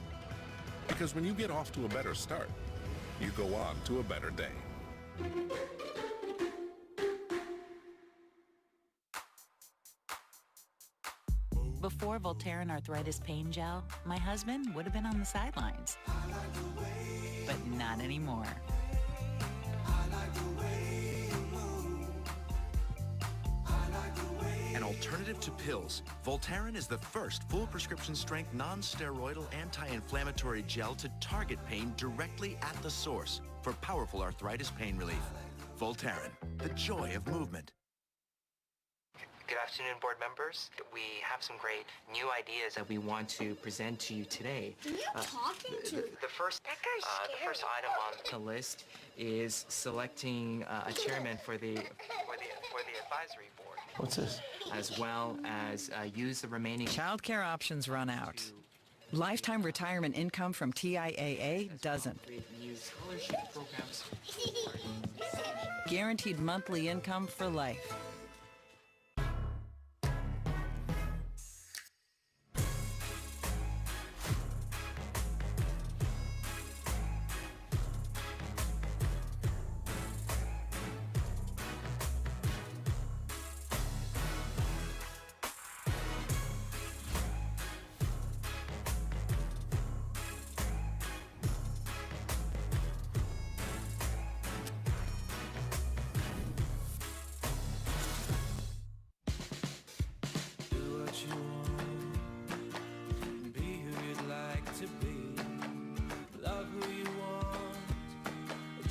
Because when you get off to a better start, you go on to a better day. Before Voltaren Arthritis Pain Gel, my husband would have been on the sidelines. But not anymore. An alternative to pills, Voltaren is the first full prescription strength non-steroidal anti-inflammatory gel to target pain directly at the source for powerful arthritis pain relief. Voltaren, the joy of movement. Good afternoon, board members. We have some great new ideas that we want to present to you today. Who are you talking to? The first item on the list is selecting a chairman for the advisory board. What's this? As well as use the remaining Childcare options run out. Lifetime retirement income from TIAA doesn't. new scholarship programs. Guaranteed monthly income for life.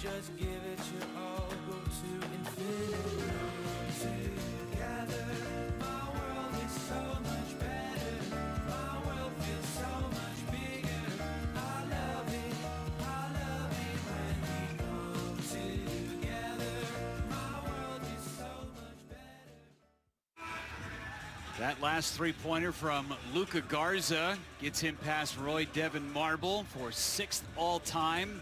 Just give it your all, go to infinity. Together, my world is so much better. My world feels so much bigger. I love it when we come together. My world is so much better. That last three-pointer from Luka Garza gets him past Roy Devin Marble for 6th all-time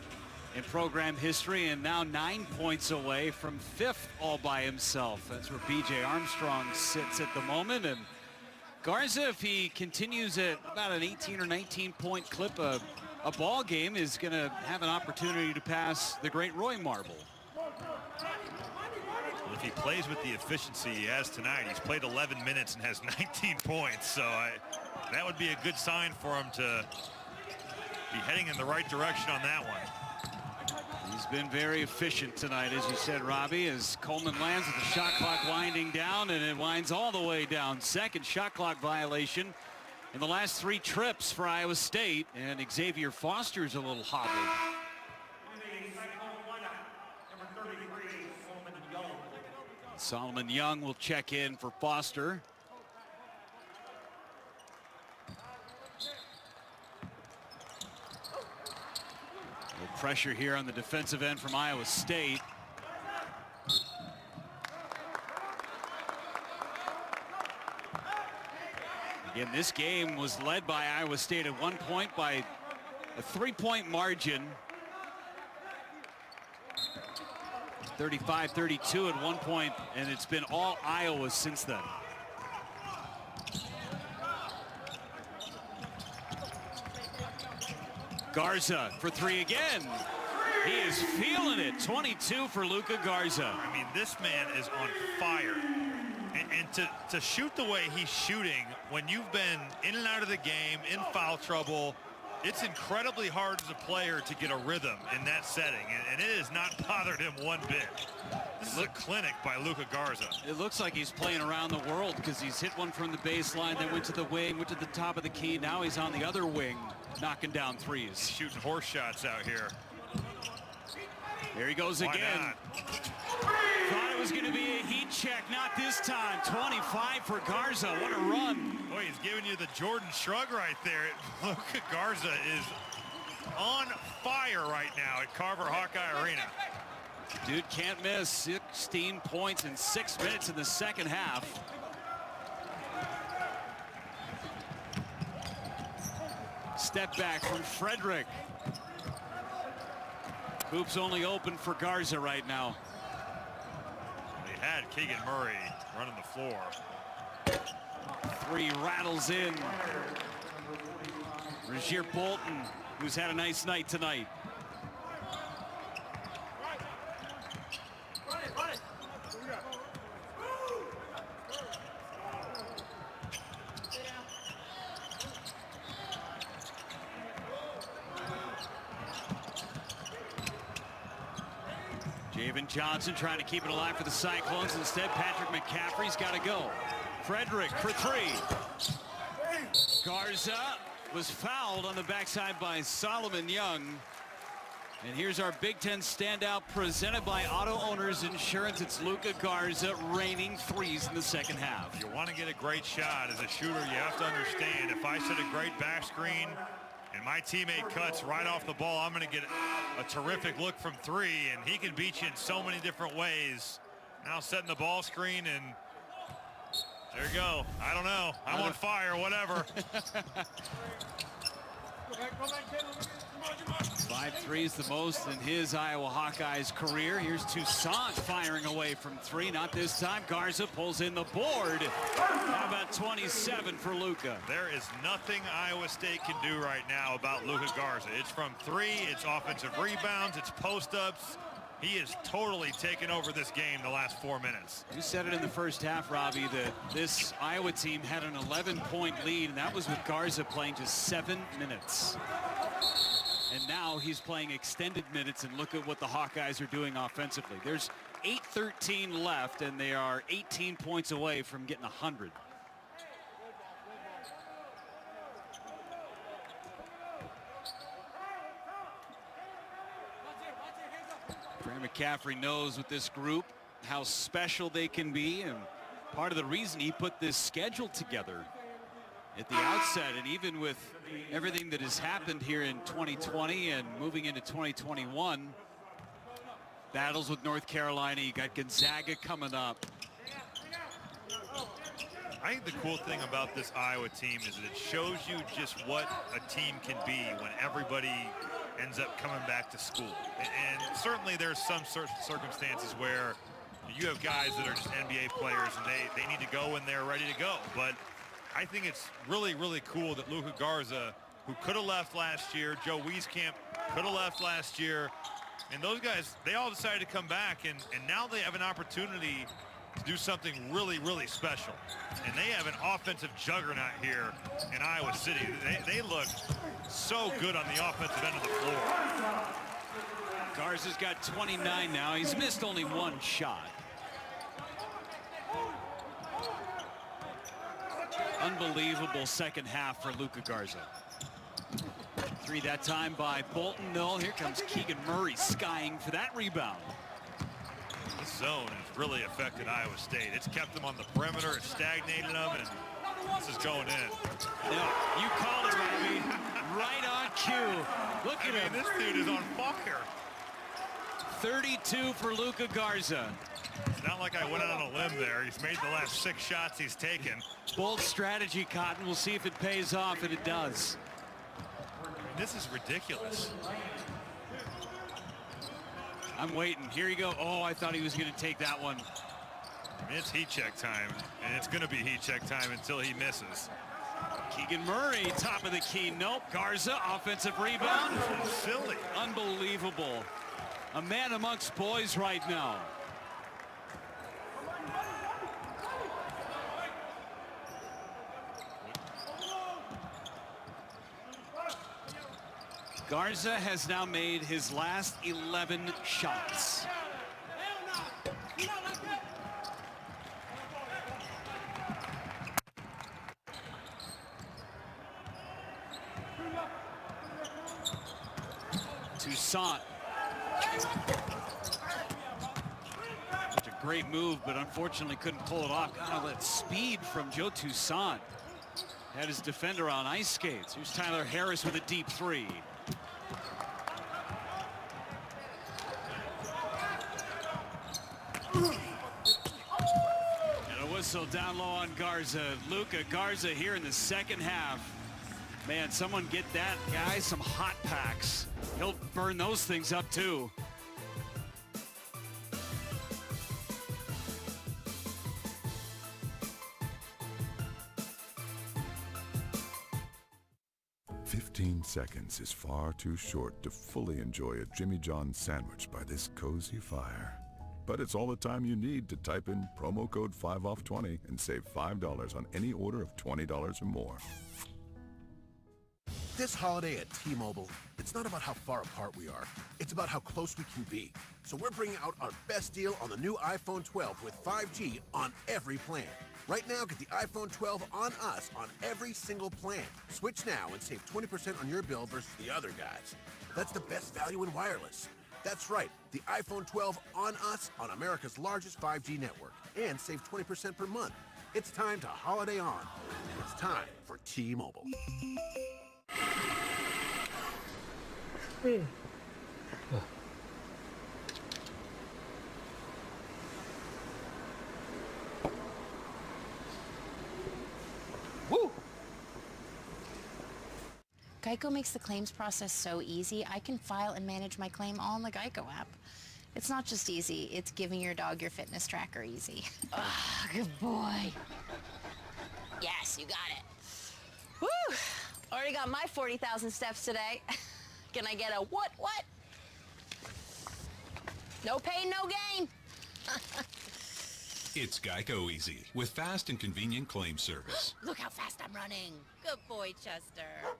in program history, and now 9 points away from 5th all by himself. That's where B.J. Armstrong sits at the moment. And Garza, if he continues at about an 18 or 19 point clip a ball game, is going to have an opportunity to pass the great Roy Marble. Well, if he plays with the efficiency he has tonight, he's played 11 minutes and has 19 points. So that would be a good sign for him to be heading in the right direction on that one. He's been very efficient tonight, as you said, Robbie, as Coleman lands with the shot clock winding down, and it winds all the way down. Second shot clock violation in the last 3 trips for Iowa State, and Xavier Foster's a little hobbled. Solomon Young will check in for Foster. Pressure here on the defensive end from Iowa State. Again, this game was led by Iowa State at one point by a 3-point margin. 35-32 at one point, and it's been all Iowa since then. Garza for 3 again. He is feeling it. 22 for Luka Garza. I mean, this man is on fire. And to shoot the way he's shooting when you've been in and out of the game, in foul trouble, it's incredibly hard as a player to get a rhythm in that setting. And it has not bothered him one bit. This is a clinic by Luka Garza. It looks like he's playing around the world because he's hit one from the baseline, then went to the wing, went to the top of the key. Now he's on the other wing, knocking down threes. He's shooting horse shots out here. There he goes again. Thought it was going to be a heat check, not this time. 25 for Garza. What a run. Boy, he's giving you the Jordan shrug right there. Luka Garza is on fire right now at Carver Hawkeye Arena. Dude can't miss. 16 points in 6 minutes in the second half. Step back from Frederick. Hoop's only open for Garza right now. They had Keegan Murray running the floor. 3 rattles in. Rasir Bolton, who's had a nice night tonight. Javen Johnson trying to keep it alive for the Cyclones. Instead, Patrick McCaffrey's got to go. Frederick for 3. Garza was fouled on the backside by Solomon Young. And here's our Big Ten standout presented by Auto Owners Insurance. It's Luka Garza raining threes in the second half. If you want to get a great shot as a shooter, you have to understand if I set a great back screen and my teammate cuts right off the ball, I'm going to get a terrific look from three, and he can beat you in so many different ways. Now setting the ball screen, and there you go. I don't know. I'm on fire, whatever. 5 threes, the most in his Iowa Hawkeyes career. Here's Toussaint firing away from three. Not this time. Garza pulls in the board. How about 27 for Luka? There is nothing Iowa State can do right now about Luka Garza. It's from three, it's offensive rebounds, it's post-ups. He is totally taken over this game the last 4 minutes. You said it in the first half, Robbie, that this Iowa team had an 11-point lead, and that was with Garza playing just 7 minutes. And now he's playing extended minutes, and look at what the Hawkeyes are doing offensively. There's 8:13 left, and they are 18 points away from getting 100. Fran McCaffrey knows with this group how special they can be, and part of the reason he put this schedule together at the outset, and even with everything that has happened here in 2020 and moving into 2021, battles with North Carolina, you got Gonzaga coming up. I think the cool thing about this Iowa team is that it shows you just what a team can be when everybody ends up coming back to school. And certainly there's some circumstances where you have guys that are just NBA players and they need to go when they're ready to go. But I think it's really, really cool that Luka Garza, who could have left last year, Joe Wieskamp could have left last year, and those guys, they all decided to come back, and now they have an opportunity to do something really, really special. And they have an offensive juggernaut here in Iowa City. They look so good on the offensive end of the floor. Garza's got 29 now. He's missed only one shot. Unbelievable second half for Luka Garza. Three that time by Bolton. No, here comes Keegan Murray skying for that rebound. This zone has really affected Iowa State. It's kept them on the perimeter, it's stagnated them, and this is going in. No, you called it, Robbie. Right on cue. Look at him. This dude is on fire. 32 for Luka Garza. It's not like I went out on a limb there. He's made the last 6 shots he's taken. Bold strategy, Cotton. We'll see if it pays off, and it does. This is ridiculous. I'm waiting. Here you go. Oh, I thought he was going to take that one. I mean, it's heat check time, and it's going to be heat check time until he misses. Keegan Murray, top of the key. Nope. Garza, offensive rebound. Silly. Unbelievable. A man amongst boys right now. Garza has now made his last 11 shots. Toussaint. Such a great move, but unfortunately couldn't pull it off. God, that speed from Joe Toussaint. Had his defender on ice skates. Here's Tyler Harris with a deep three. And a whistle down low on Garza. Luka Garza here in the second half. Man, someone get that guy some hot packs. He'll burn those things up too. "15 seconds is far too short to fully enjoy a Jimmy John's sandwich by this cozy fire. But it's all the time you need to type in promo code 5off20 and save $5 on any order of $20 or more." This holiday at T-Mobile, it's not about how far apart we are. It's about how close we can be. So we're bringing out our best deal on the new iPhone 12 with 5G on every plan. Right now, get the iPhone 12 on us on every single plan. Switch now and save 20% on your bill versus the other guys. That's the best value in wireless. That's right, the iPhone 12 on us on America's largest 5G network. And save 20% per month. It's time to holiday on. It's time for T-Mobile. Geico makes the claims process so easy, I can file and manage my claim all in the Geico app. It's not just easy, it's giving your dog your fitness tracker easy. Ah, good boy. Yes, you got it. Woo! Already got my 40,000 steps today. Can I get a what? No pain, no gain. It's Geico Easy with fast and convenient claim service. Look how fast I'm running. Good boy, Chester.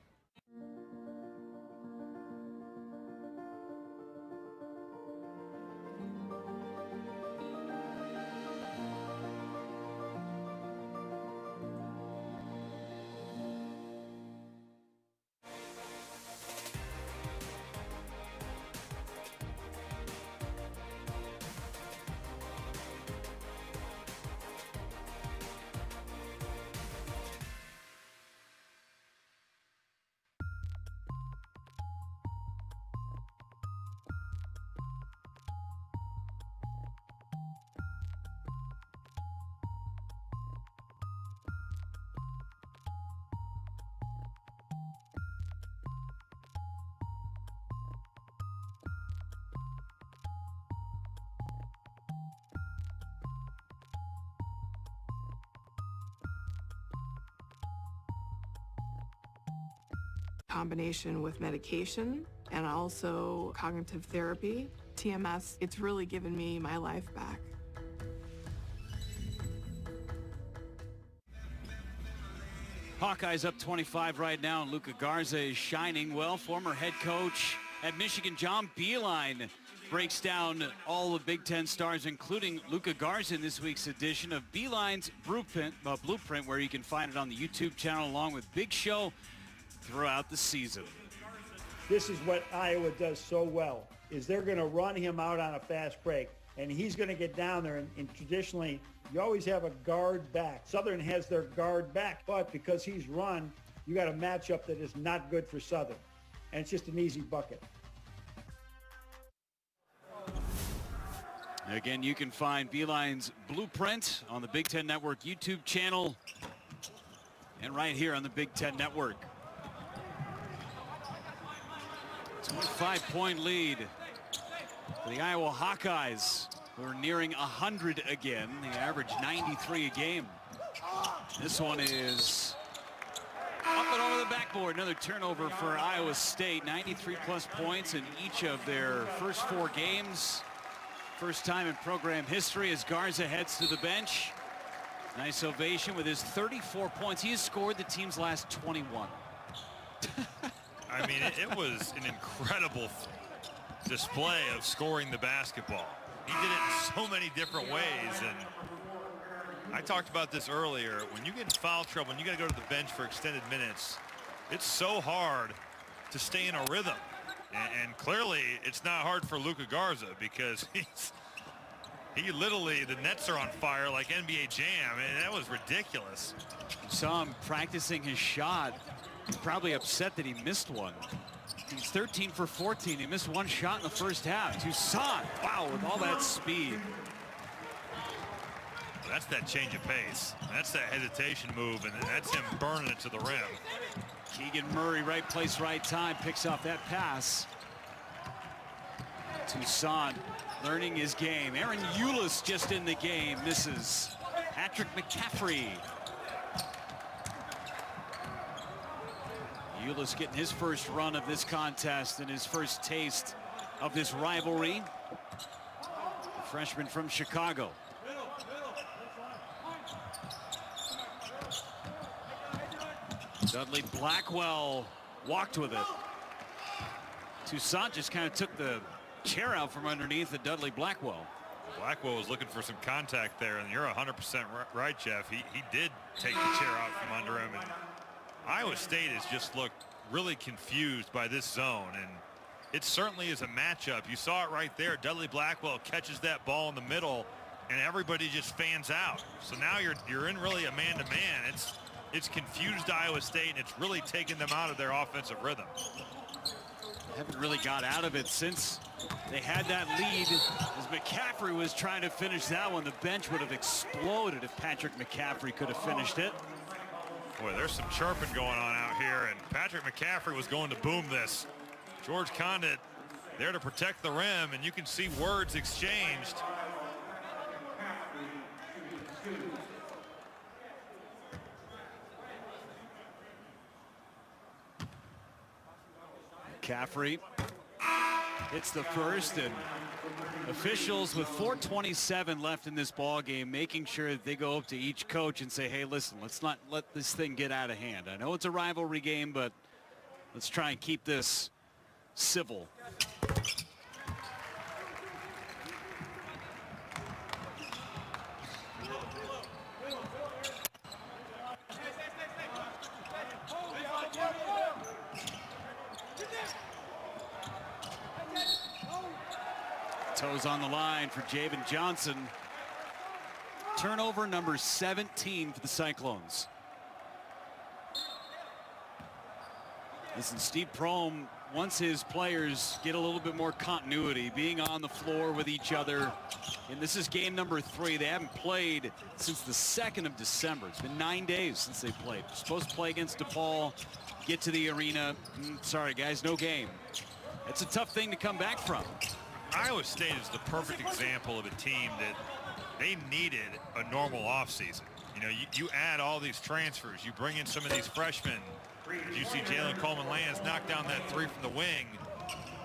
Combination with medication and also cognitive therapy, TMS, it's really given me my life back. Hawkeyes up 25 right now, and Luka Garza is shining well. Former head coach at Michigan, John Beilein, breaks down all the Big Ten stars, including Luka Garza, in this week's edition of Beilein's Blueprint, where you can find it on the YouTube channel along with Big Show throughout the season. This is what Iowa does so well, is they're going to run him out on a fast break, and he's going to get down there, and traditionally, you always have a guard back. Southern has their guard back, but because he's run, you got a matchup that is not good for Southern, and it's just an easy bucket. Again, you can find Beilein's Blueprint on the Big Ten Network YouTube channel and right here on the Big Ten Network. 25-point lead for the Iowa Hawkeyes, who are nearing 100 again. They average 93 a game. This one is up and over the backboard. Another turnover for Iowa State. 93-plus points in each of their first 4 games. First time in program history as Garza heads to the bench. Nice ovation with his 34 points. He has scored the team's last 21. I mean, it was an incredible display of scoring the basketball. He did it in so many different ways, and I talked about this earlier. When you get in foul trouble and you got to go to the bench for extended minutes, it's so hard to stay in a rhythm. And clearly, it's not hard for Luka Garza, because he literally, the nets are on fire like NBA Jam, and that was ridiculous. Saw him practicing his shot. Probably upset that he missed one. He's 13 for 14. He missed one shot in the first half. Toussaint, wow, with all that speed. That's that change of pace. That's that hesitation move, and that's him burning it to the rim. Keegan Murray, right place, right time, picks off that pass. Toussaint learning his game. Aaron Eulis just in the game, misses. Patrick McCaffrey. Eulis getting his first run of this contest and his first taste of this rivalry. The freshman from Chicago. Dudley Blackwell walked with it. Toussaint just kind of took the chair out from underneath the Dudley Blackwell. Blackwell was looking for some contact there, and you're 100% right, Jeff. He did take the chair out from under him. And Iowa State has just looked really confused by this zone, and it certainly is a matchup. You saw it right there. Dudley Blackwell catches that ball in the middle, and everybody just fans out. So now you're in really a man-to-man. It's confused Iowa State, and it's really taken them out of their offensive rhythm. They haven't really got out of it since they had that lead. As McCaffrey was trying to finish that one, the bench would have exploded if Patrick McCaffrey could have finished it. Boy, there's some chirping going on out here, and Patrick McCaffrey was going to boom this. George Condit there to protect the rim, and you can see words exchanged. McCaffrey hits the first, and officials with 4:27 left in this ball game making sure that they go up to each coach and say, hey, listen, let's not let this thing get out of hand. I know it's a rivalry game, but let's try and keep this civil. Toes on the line for Javen Johnson. Turnover number 17 for the Cyclones. Listen, Steve Prohm wants his players get a little bit more continuity, being on the floor with each other. And this is game number 3. They haven't played since the 2nd of December. It's been 9 days since they played. They're supposed to play against DePaul, get to the arena. Sorry, guys, no game. It's a tough thing to come back from. Iowa State is the perfect example of a team that they needed a normal offseason. You know, you add all these transfers, you bring in some of these freshmen. You see Jalen Coleman-Lands knock down that 3 from the wing.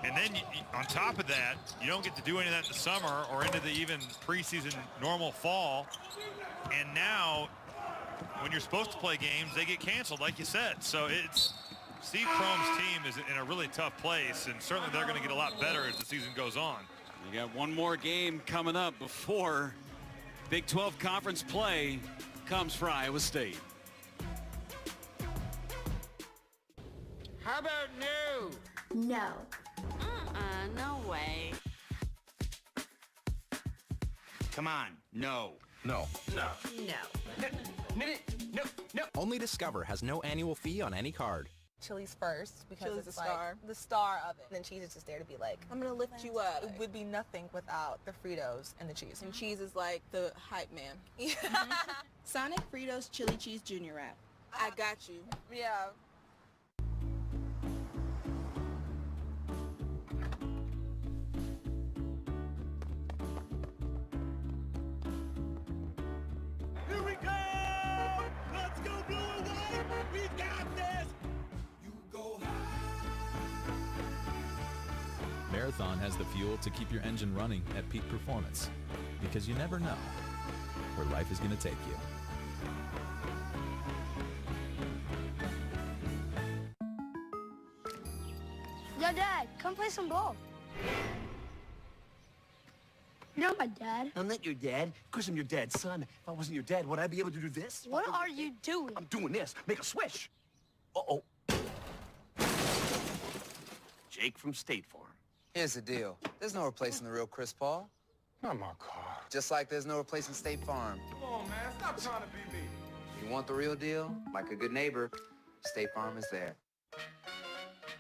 And then on top of that, you don't get to do any of that in the summer or into the even preseason normal fall. And now, when you're supposed to play games, they get canceled, like you said. So it's Steve Prohm's team is in a really tough place, and certainly they're going to get a lot better as the season goes on. You got one more game coming up before Big 12 conference play comes for Iowa State. How about no? No. No way. Come on, no. No. No. No. Only Discover has no annual fee on any card. Chili's first because Chili's it's the like star. the star of it. And then cheese is just there to be like, I'm gonna lift you up. It would be nothing without the Fritos and the cheese. And cheese is like the hype man. Sonic Fritos Chili Cheese Junior Wrap. I got you. Yeah. Here we go! Let's go blue and white! We got this! You go Marathon has the fuel to keep your engine running at peak performance, because you never know where life is going to take you. Yo, Dad, come play some ball. You're not my dad. I'm not your dad. Of course I'm your dad's son. If I wasn't your dad, would I be able to do this? What are you doing? I'm doing this. Make a swish. Uh-oh. Jake from State Farm. Here's the deal. There's no replacing the real Chris Paul. Not my car. Just like there's no replacing State Farm. Come on, man. Stop trying to be me. You want the real deal? Like a good neighbor, State Farm is there.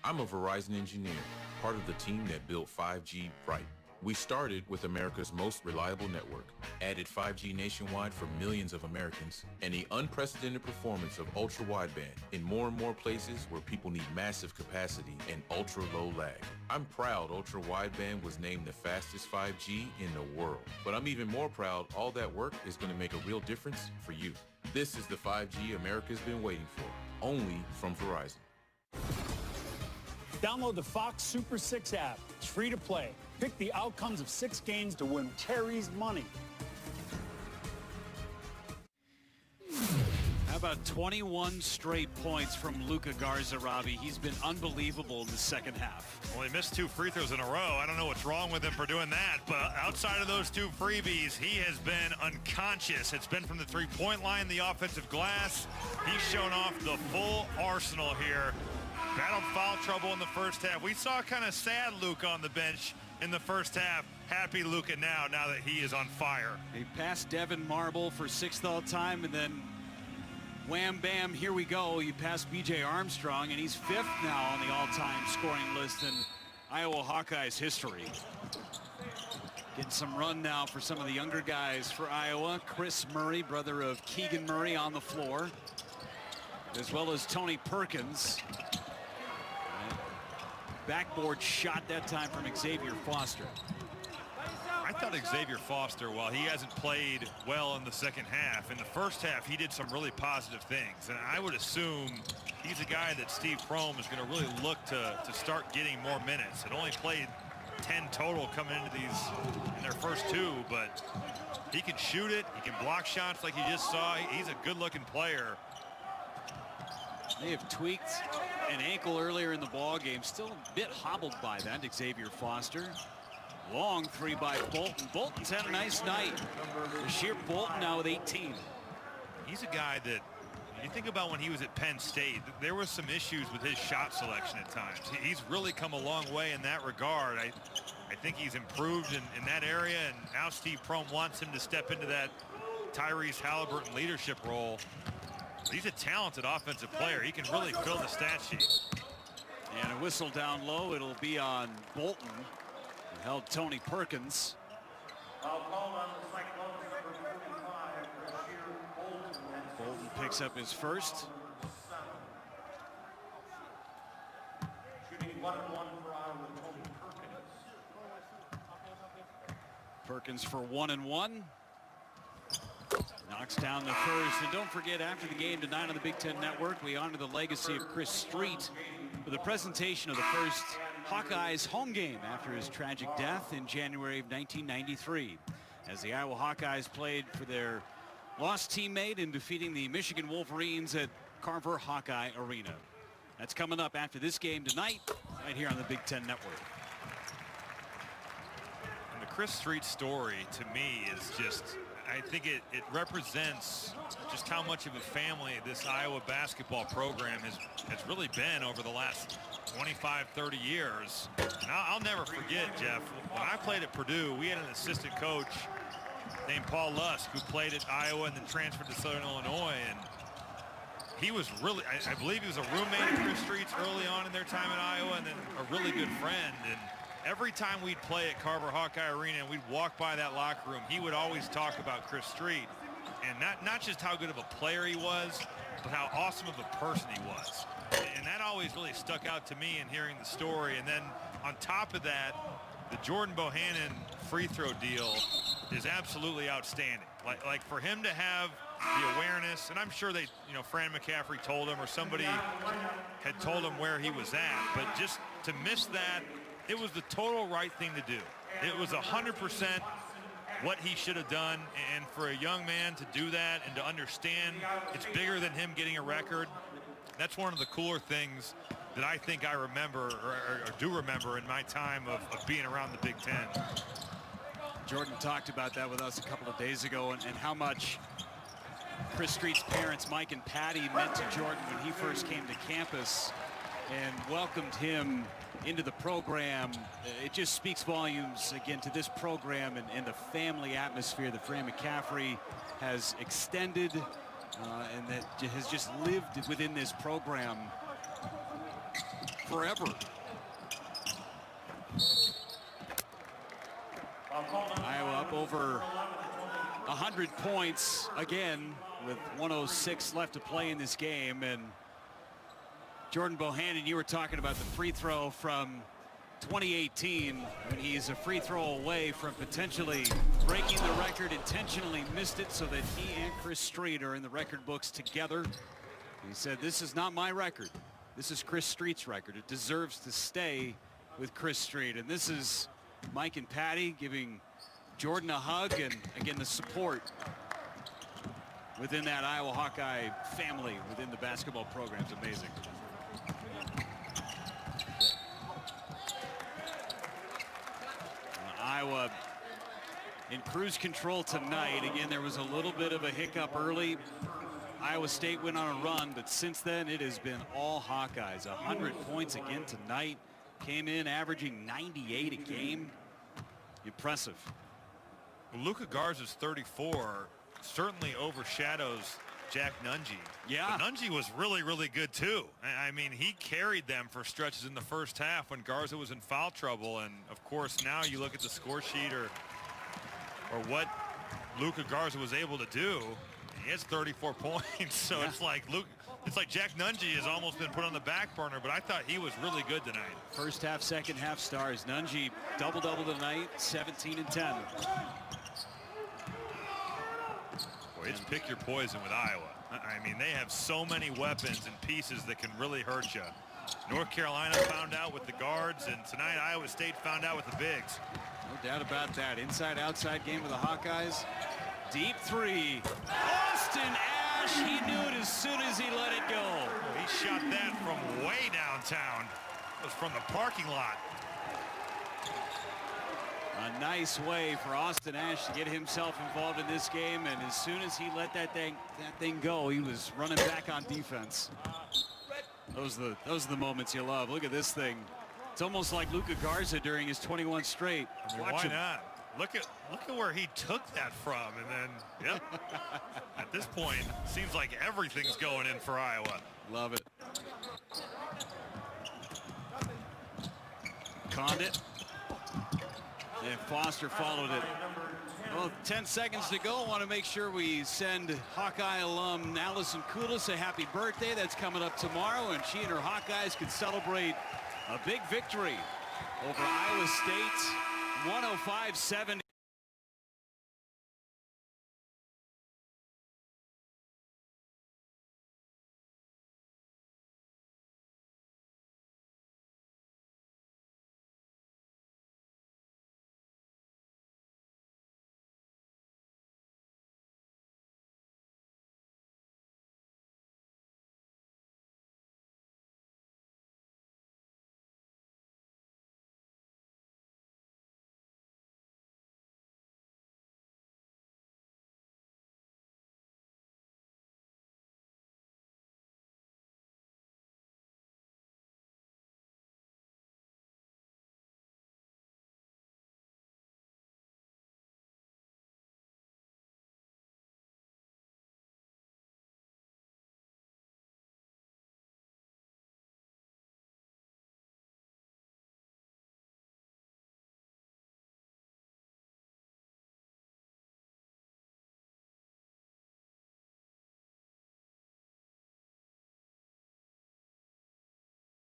I'm a Verizon engineer, part of the team that built 5G right. We started with America's most reliable network, added 5G nationwide for millions of Americans, and the unprecedented performance of ultra-wideband in more and more places where people need massive capacity and ultra-low lag. I'm proud ultra-wideband was named the fastest 5G in the world, but I'm even more proud all that work is going to make a real difference for you. This is the 5G America's been waiting for, only from Verizon. Download the Fox Super 6 app. It's free to play. Pick the outcomes of 6 games to win Terry's money. How about 21 straight points from Luka Garza, Robbie. He's been unbelievable in the second half. Well, he missed 2 free throws in a row. I don't know what's wrong with him for doing that, but outside of those 2 freebies, he has been unconscious. It's been from the three-point line, the offensive glass. He's shown off the full arsenal here. Battled foul trouble in the first half. We saw kind of sad Luka on the bench in the first half. Happy Luka now that he is on fire. He passed Devin Marble for 6th all-time, and then wham, bam, here we go. You passed B.J. Armstrong, and he's 5th now on the all-time scoring list in Iowa Hawkeyes history. Getting some run now for some of the younger guys for Iowa. Chris Murray, brother of Keegan Murray, on the floor, as well as Tony Perkins. Backboard shot that time from Xavier Foster. I thought Xavier Foster, while he hasn't played well in the second half, in the first half he did some really positive things. And I would assume he's a guy that Steve Prohm is going to really look to start getting more minutes. It only played 10 total coming into these in their first 2, but he can shoot it. He can block shots like you just saw. He's a good-looking player. They have tweaked an ankle earlier in the ball game. Still a bit hobbled by that, Xavier Foster. Long 3 by Bolton. Bolton's had a nice night. Bashir Bolton now with 18. He's a guy that, you think about when he was at Penn State, there was some issues with his shot selection at times. He's really come a long way in that regard. I think he's improved in that area, and now Steve Prohm wants him to step into that Tyrese Halliburton leadership role. He's a talented offensive player. He can really fill the stat sheet. And a whistle down low. It'll be on Bolton. He held Tony Perkins. Bolton picks up his first. Perkins for 1 and 1. Knocks down the first. And don't forget, after the game tonight on the Big Ten Network, we honor the legacy of Chris Street with a presentation of the first Hawkeyes home game after his tragic death in January of 1993, as the Iowa Hawkeyes played for their lost teammate in defeating the Michigan Wolverines at Carver Hawkeye Arena. That's coming up after this game tonight, right here on the Big Ten Network. And the Chris Street story, to me, is just, I think it represents just how much of a family this Iowa basketball program has really been over the last 25, 30 years. And I'll never forget, Jeff, when I played at Purdue, we had an assistant coach named Paul Lusk who played at Iowa and then transferred to Southern Illinois. And he was really, I believe he was a roommate of Chris Street's early on in their time in Iowa, and then a really good friend. And every time we'd play at Carver Hawkeye Arena and we'd walk by that locker room, he would always talk about Chris Street. And not just how good of a player he was, but how awesome of a person he was. And that always really stuck out to me in hearing the story. And then on top of that, the Jordan Bohannon free throw deal is absolutely outstanding. Like for him to have the awareness, and I'm sure they, Fran McCaffrey told him or somebody had told him where he was at, but just to miss that, it was the total right thing to do. It was 100% what he should have done, and for a young man to do that and to understand it's bigger than him getting a record, that's one of the cooler things that I think I remember or do remember in my time of being around the Big Ten. Jordan talked about that with us a couple of days ago, and how much Chris Street's parents, Mike and Patty, meant to Jordan when he first came to campus and welcomed him into the program. It just speaks volumes, again, to this program and the family atmosphere that Fran McCaffrey has extended and that has just lived within this program forever. Iowa up over 100 points again with 1:06 left to play in this game. And Jordan Bohannon, you were talking about the free throw from 2018 when he's a free throw away from potentially breaking the record, intentionally missed it so that he and Chris Street are in the record books together. He said, "This is not my record. This is Chris Street's record. It deserves to stay with Chris Street." And this is Mike and Patty giving Jordan a hug, and again the support within that Iowa Hawkeye family, within the basketball program. It's amazing. Iowa in cruise control tonight. Again, there was a little bit of a hiccup early. Iowa State went on a run, but since then it has been all Hawkeyes. 100 points again tonight. Came in averaging 98 a game. Impressive. Luka Garza's 34 certainly overshadows Jack Nunge. Yeah. But Nunge was really, really good too. I mean, he carried them for stretches in the first half when Garza was in foul trouble. And of course, now you look at the score sheet or what Luka Garza was able to do. He has 34 points. So it's like Jack Nunge has almost been put on the back burner, but I thought he was really good tonight. First half, second half stars. Nunge double-double tonight, 17 and 10. Boy, it's pick your poison with Iowa. I mean, they have so many weapons and pieces that can really hurt you. North Carolina found out with the guards, and tonight Iowa State found out with the bigs. No doubt about that. Inside-outside game with the Hawkeyes. Deep three. Austin Ash, he knew it as soon as he let it go. He shot that from way downtown. It was from the parking lot. A nice way for Austin Ash to get himself involved in this game, and as soon as he let that thing go, he was running back on defense. Those are the moments you love. Look at this thing. It's almost like Luka Garza during his 21 straight. I mean, why not? Look at where he took that from, and then yep. At this point, seems like everything's going in for Iowa. Love it. Condit. And Foster followed it. Well, 10 seconds to go. I want to make sure we send Hawkeye alum Allison Koulis a happy birthday. That's coming up tomorrow, and she and her Hawkeyes can celebrate a big victory over Iowa State, 105-70.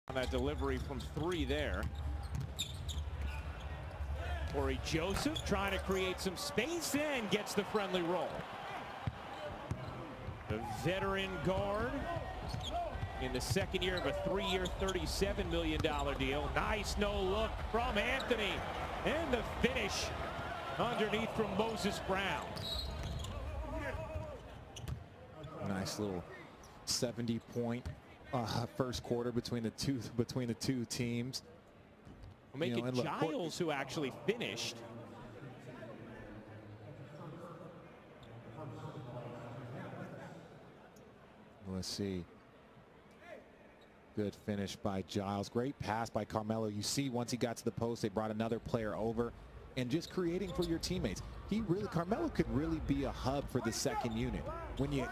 On that delivery from 3 there. Corey Joseph trying to create some space and gets the friendly roll. The veteran guard in the second year of a 3-year, $37 million deal. Nice no look from Anthony. And the finish underneath from Moses Brown. Nice little 70-point first quarter between the two teams. We'll make it Giles who actually finished. Let's see. Good finish by Giles. Great pass by Carmelo. You see, once he got to the post, they brought another player over and just creating for your teammates. Carmelo could really be a hub for the second unit. When you've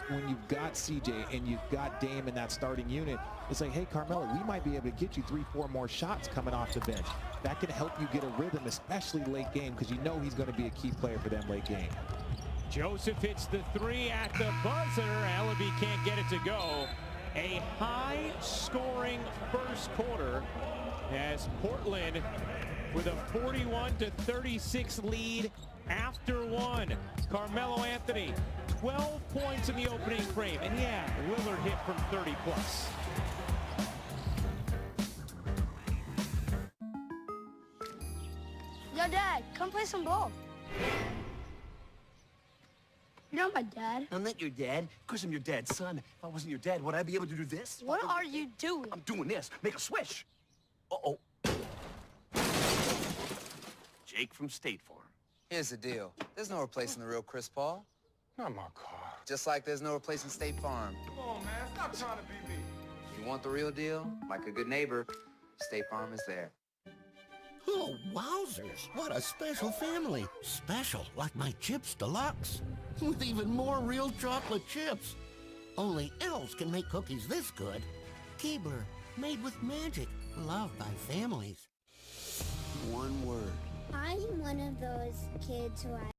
got CJ and you've got Dame in that starting unit, it's like, hey, Carmelo, we might be able to get you 3-4 more shots coming off the bench. That can help you get a rhythm, especially late game, because you know he's going to be a key player for them late game. Joseph hits the 3 at the buzzer. Ellaby can't get it to go. A high-scoring first quarter as Portland with a 41-36 lead after 1. Carmelo Anthony, 12 points in the opening frame. And yeah, Lillard hit from 30+. Yo, Dad, come play some ball. You're my dad. I'm not your dad. Of course I'm your dad's son. If I wasn't your dad, would I be able to do this? What are you doing? I'm doing this. Make a swish. Uh-oh. Jake from State Farm. Here's the deal. There's no replacing the real Chris Paul. Not my car. Just like there's no replacing State Farm. Come on, man. Stop trying to be me. If you want the real deal, like a good neighbor, State Farm is there. Oh, wowzers. What a special family. Special, like my Chips Deluxe. With even more real chocolate chips. Only elves can make cookies this good. Keebler, made with magic, loved by families. One word. I'm one of those kids who have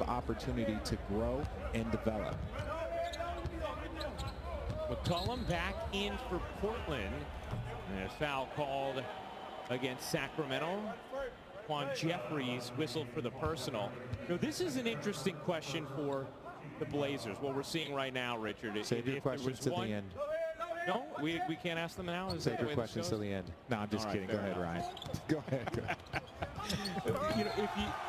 opportunity to grow and develop. McCollum back in for Portland. And a foul called against Sacramento. Juan Jeffries whistled for the personal. Now, this is an interesting question for the Blazers. What we're seeing right now, Richard. Save your questions to the end. No, we can't ask them now. Is Save your questions till the end. No, I'm just kidding. Go ahead, Ryan. Go ahead. Go ahead. You know,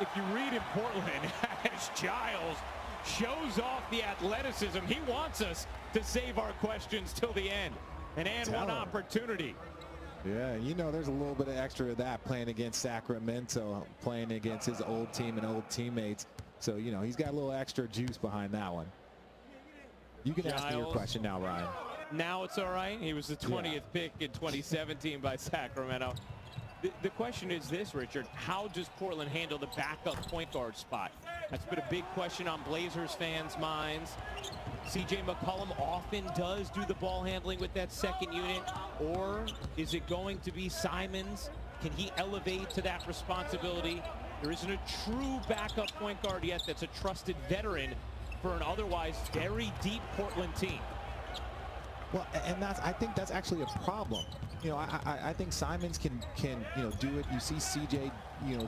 if you read in Portland, as Giles shows off the athleticism, he wants us to save our questions till the end. And one opportunity. Yeah, you know, there's a little bit of extra of that playing against Sacramento, playing against his old team and old teammates. So, you know, he's got a little extra juice behind that one. You can ask me your question now, Ryan. Now it's all right. He was the 20th pick in 2017 by Sacramento. The question is this, Richard. How does Portland handle the backup point guard spot? That's been a big question on Blazers fans' minds. C.J. McCollum often does do the ball handling with that second unit. Or is it going to be Simons? Can he elevate to that responsibility? There isn't a true backup point guard yet that's a trusted veteran for an otherwise very deep Portland team. Well, and I think that's actually a problem. You know, I think Simons can do it. You see CJ,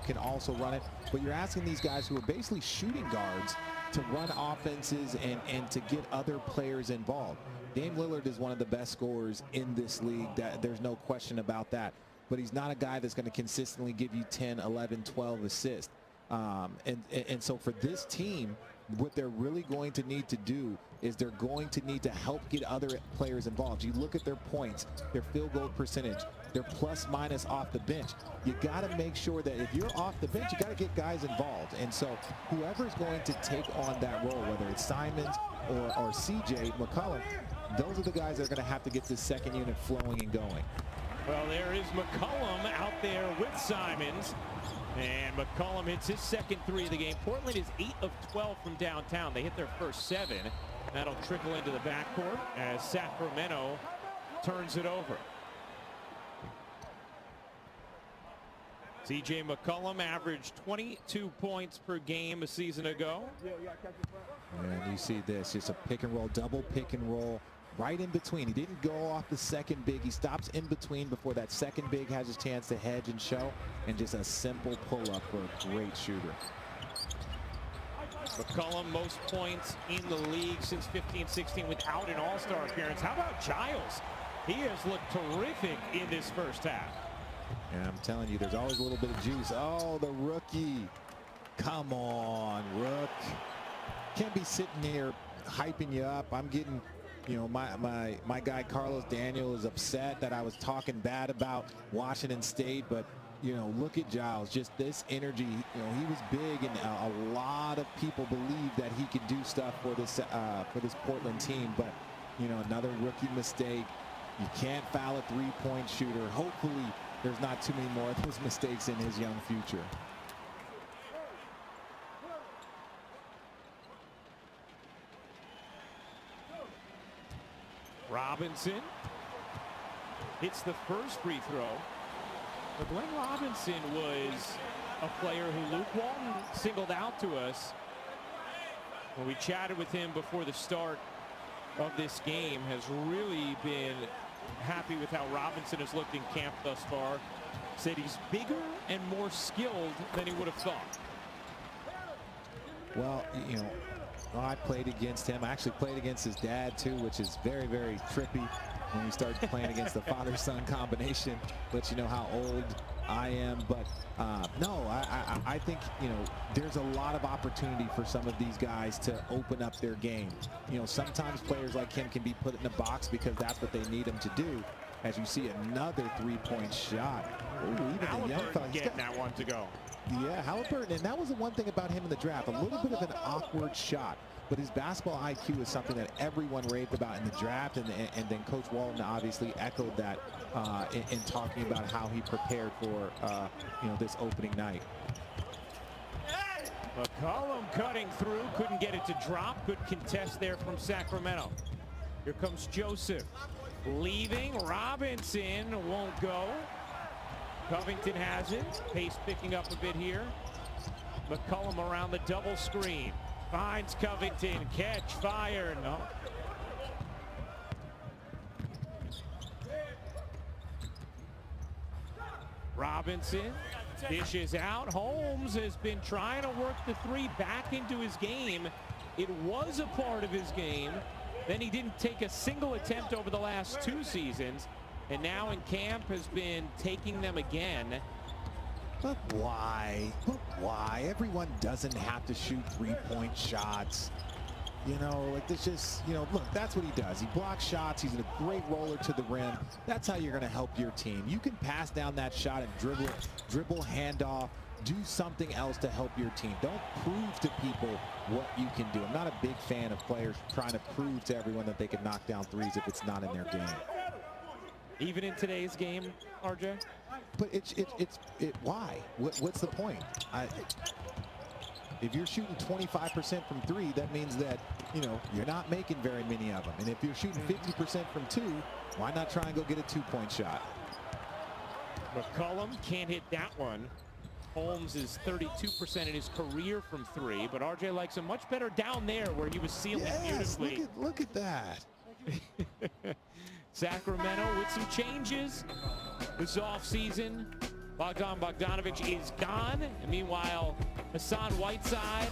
can also run it. But you're asking these guys who are basically shooting guards to run offenses and to get other players involved. Dame Lillard is one of the best scorers in this league. There's no question about that. But he's not a guy that's going to consistently give you 10, 11, 12 assists. And so for this team, what they're really going to need to do is they're going to need to help get other players involved. You look at their points, their field goal percentage, their plus minus off the bench. You got to make sure that if you're off the bench, you got to get guys involved. And so whoever's going to take on that role, whether it's Simons or CJ McCollum, those are the guys that are going to have to get this second unit flowing and going. Well, there is McCollum out there with Simons. And McCollum hits his second three of the game. Portland is 8 of 12 from downtown. They hit their first 7. That'll trickle into the backcourt as Sacramento turns it over. CJ McCollum averaged 22 points per game a season ago. And you see this, just a pick and roll, double pick and roll. Right in between. He didn't go off the second big. He stops in between before that second big has his chance to hedge and show. And just a simple pull-up for a great shooter. McCollum, most points in the league since 15-16 without an all-star appearance. How about Giles? He has looked terrific in this first half. And I'm telling you, there's always a little bit of juice. Oh, the rookie. Come on, Rook. Can't be sitting there hyping you up. I'm getting... my guy Carlos Daniel is upset that I was talking bad about Washington State, but look at Giles, just this energy. He was big, and a lot of people believe that he could do stuff for this Portland team. But another rookie mistake. You can't foul a three-point shooter. Hopefully, there's not too many more of those mistakes in his young future. Robinson hits the first free throw. But Glenn Robinson was a player who Luke Walton singled out to us when we chatted with him before the start of this game. Has really been happy with how Robinson has looked in camp thus far. Said he's bigger and more skilled than he would have thought. Well, I played against him. I actually played against his dad too, which is very, very trippy when you start playing against the father-son combination. Lets you know how old I am. But no, I think there's a lot of opportunity for some of these guys to open up their game. Sometimes players like him can be put in a box because that's what they need him to do. As you see another three-point shot. Ooh, even the young fella getting that one to go. Yeah, Halliburton, and that was the one thing about him in the draft, a little bit of an awkward shot, but his basketball IQ is something that everyone raved about in the draft, and then Coach Walton obviously echoed that in talking about how he prepared for this opening night. McCollum cutting through, couldn't get it to drop, good contest there from Sacramento. Here comes Joseph, leaving, Robinson won't go. Covington has it. Pace picking up a bit here. McCollum around the double screen. Finds Covington. Catch, fire. No. Robinson dishes out. Holmes has been trying to work the three back into his game. It was a part of his game. Then he didn't take a single attempt over the last 2 seasons. And now in camp has been taking them again. But why? But why? Everyone doesn't have to shoot three-point shots. Like this just, look, that's what he does. He blocks shots. He's a great roller to the rim. That's how you're going to help your team. You can pass down that shot and dribble, handoff, do something else to help your team. Don't prove to people what you can do. I'm not a big fan of players trying to prove to everyone that they can knock down threes if it's not in their game. Even in today's game, RJ? But why? What's the point? If you're shooting 25% from 3, that means that, you're not making very many of them. And if you're shooting 50% from 2, why not try and go get a 2-point shot? McCollum can't hit that one. Holmes is 32% in his career from 3, but RJ likes him much better down there where he was sealing beautifully. Look at that. Sacramento with some changes this offseason. Bogdan Bogdanovic is gone. And meanwhile, Hassan Whiteside,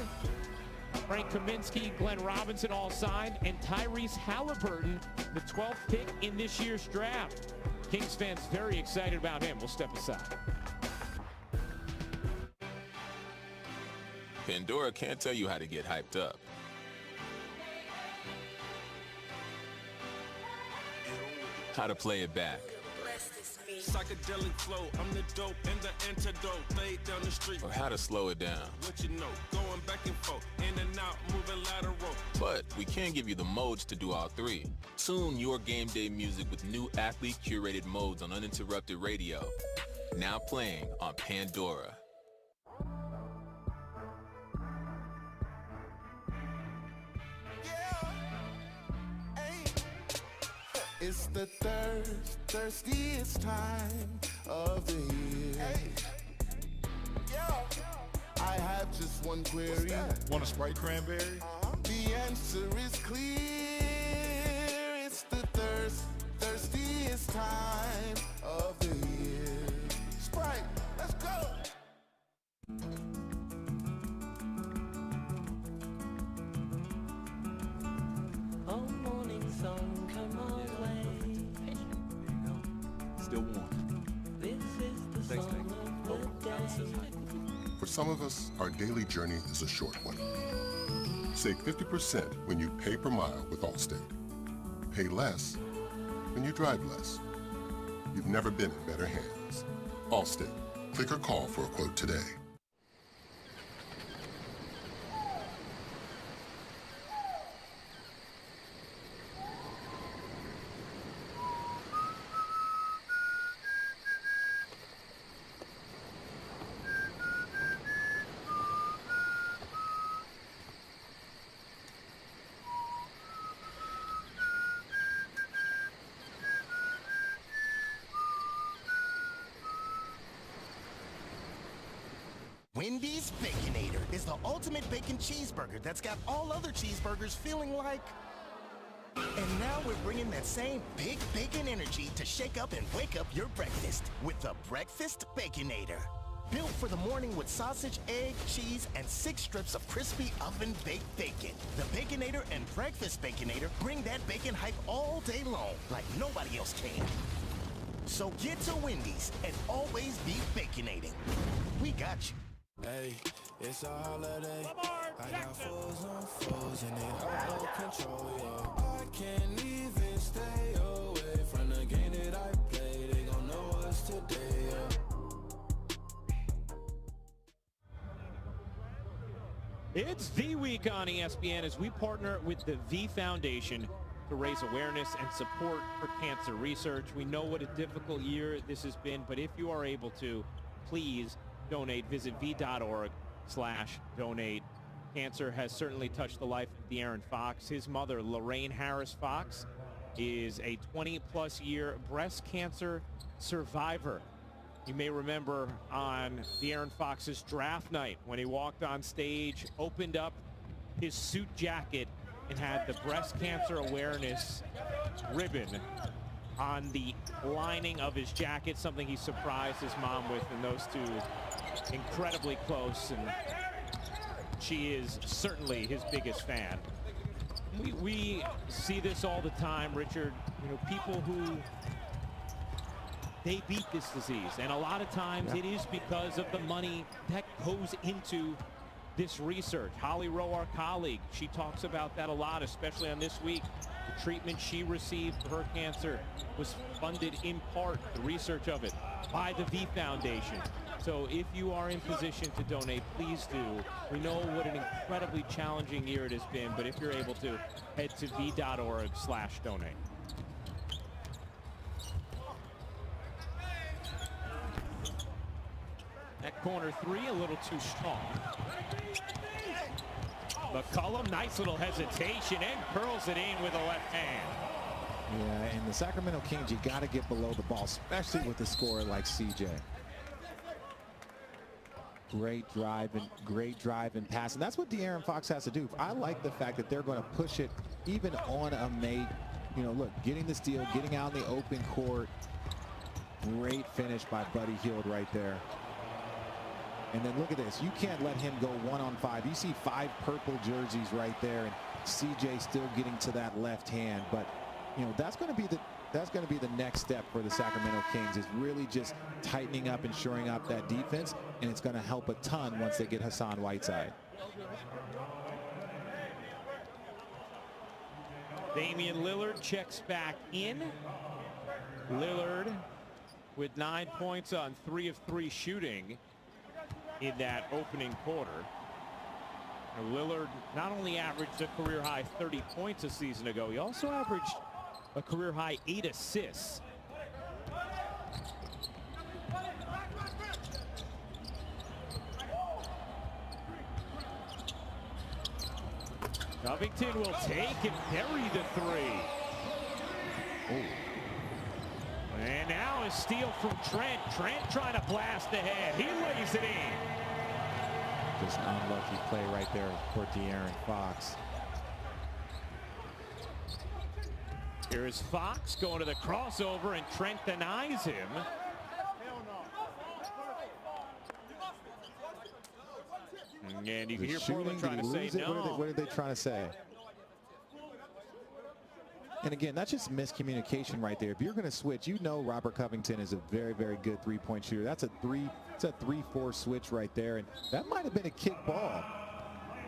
Frank Kaminsky, Glenn Robinson all signed, and Tyrese Halliburton, the 12th pick in this year's draft. Kings fans very excited about him. We'll step aside. Pandora can't tell you how to get hyped up. How to play it back. Psychedelic flow, I'm the dope and the antidote. Lay down the street. Or how to slow it down. What you know, going back and forth, in and out, moving lateral. But we can give you the modes to do all three. Tune your game day music with new athlete-curated modes on uninterrupted radio. Now playing on Pandora. It's the thirstiest time of the year. I have just one query. Want a Sprite cranberry? The answer is clear. It's the thirstiest time of the year. Sprite, let's go. Oh, morning sun, come our way. Still warm. This is the song of the day. For some of us, our daily journey is a short one. Save 50% when you pay per mile with Allstate. Pay less when you drive less. You've never been in better hands. Allstate. Click or call for a quote today. Wendy's Baconator is the ultimate bacon cheeseburger that's got all other cheeseburgers feeling like... And now we're bringing that same big bacon energy to shake up and wake up your breakfast with the Breakfast Baconator. Built for the morning with sausage, egg, cheese, and 6 strips of crispy oven-baked bacon. The Baconator and Breakfast Baconator bring that bacon hype all day long like nobody else can. So get to Wendy's and always be baconating. We got you. Hey, it's a holiday. I got foes on foes and they out of control, yo. I can't even stay away from the game that I play. They gon' know us today, yo. It's V Week on ESPN as we partner with the V Foundation to raise awareness and support for cancer research. We know what a difficult year this has been, but if you are able to, please donate. Visit v.org/donate. Cancer has certainly touched the life of De'Aaron Fox. His mother, Lorraine Harris Fox, is a 20-plus year breast cancer survivor. You may remember on De'Aaron Fox's draft night when he walked on stage, opened up his suit jacket, and had the breast cancer awareness ribbon on the lining of his jacket, something he surprised his mom with, and those two incredibly close, and she is certainly his biggest fan. We see this all the time, Richard. You know, people who they beat this disease, and a lot of times it is because of the money that goes into this research. Holly Rowe, our colleague, she talks about that a lot, especially on This Week. The treatment she received for her cancer was funded in part, the research of it, by the V Foundation. So if you are in position to donate, please do. We know what an incredibly challenging year it has been, but if you're able to, head to v.org/donate. That corner three a little too strong. McCollum, nice little hesitation, and curls it in with a left hand. Yeah, and the Sacramento Kings, you got to get below the ball, especially with a scorer like CJ. Great drive and pass, and that's what De'Aaron Fox has to do. I like the fact that they're going to push it even on a made you know, look, getting the steal, getting out in the open court. Great finish by Buddy Hield right there. And then look at this. You can't let him go 1-on-5. You see 5 purple jerseys right there, and CJ still getting to that left hand. But, you know, that's going to be the next step for the Sacramento Kings, is really just tightening up and shoring up that defense, and it's going to help a ton once they get Hassan Whiteside. Damian Lillard checks back in. Lillard with 9 points on 3 of 3 shooting in that opening quarter. Now, Lillard not only averaged a career high 30 points a season ago, he also averaged a career high 8 assists. Covington will take and bury the 3. Oh. And now a steal from Trent. Trent trying to blast ahead. He lays it in. Just an unlucky play right there for De'Aaron Fox. Here is Fox going to the crossover, and Trent denies him. And you can hear Portland trying to say no. What are they trying to say? And again, that's just miscommunication right there. If you're going to switch, you know Robert Covington is a very, very good three-point shooter. That's a 3-4 switch right there, and that might have been a kick ball.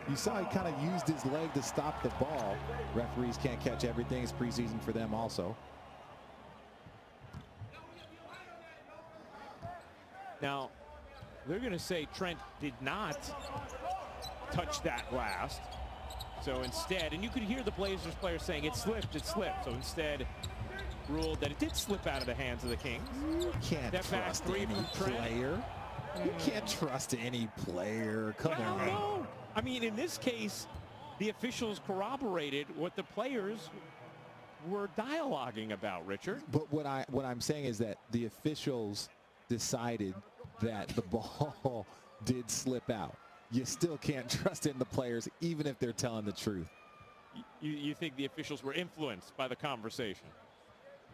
You saw he kind of used his leg to stop the ball. Referees can't catch everything. It's preseason for them also. Now, they're going to say Trent did not touch that last. So instead, and you could hear the Blazers players saying it slipped, it slipped. So instead, ruled that it did slip out of the hands of the Kings. You can't trust any player. You can't trust any player. Come on. No. I mean, in this case, the officials corroborated what the players were dialoguing about, Richard. But what I'm saying is that the officials decided that the ball did slip out. You still can't trust in the players, even if they're telling the truth. You think the officials were influenced by the conversation?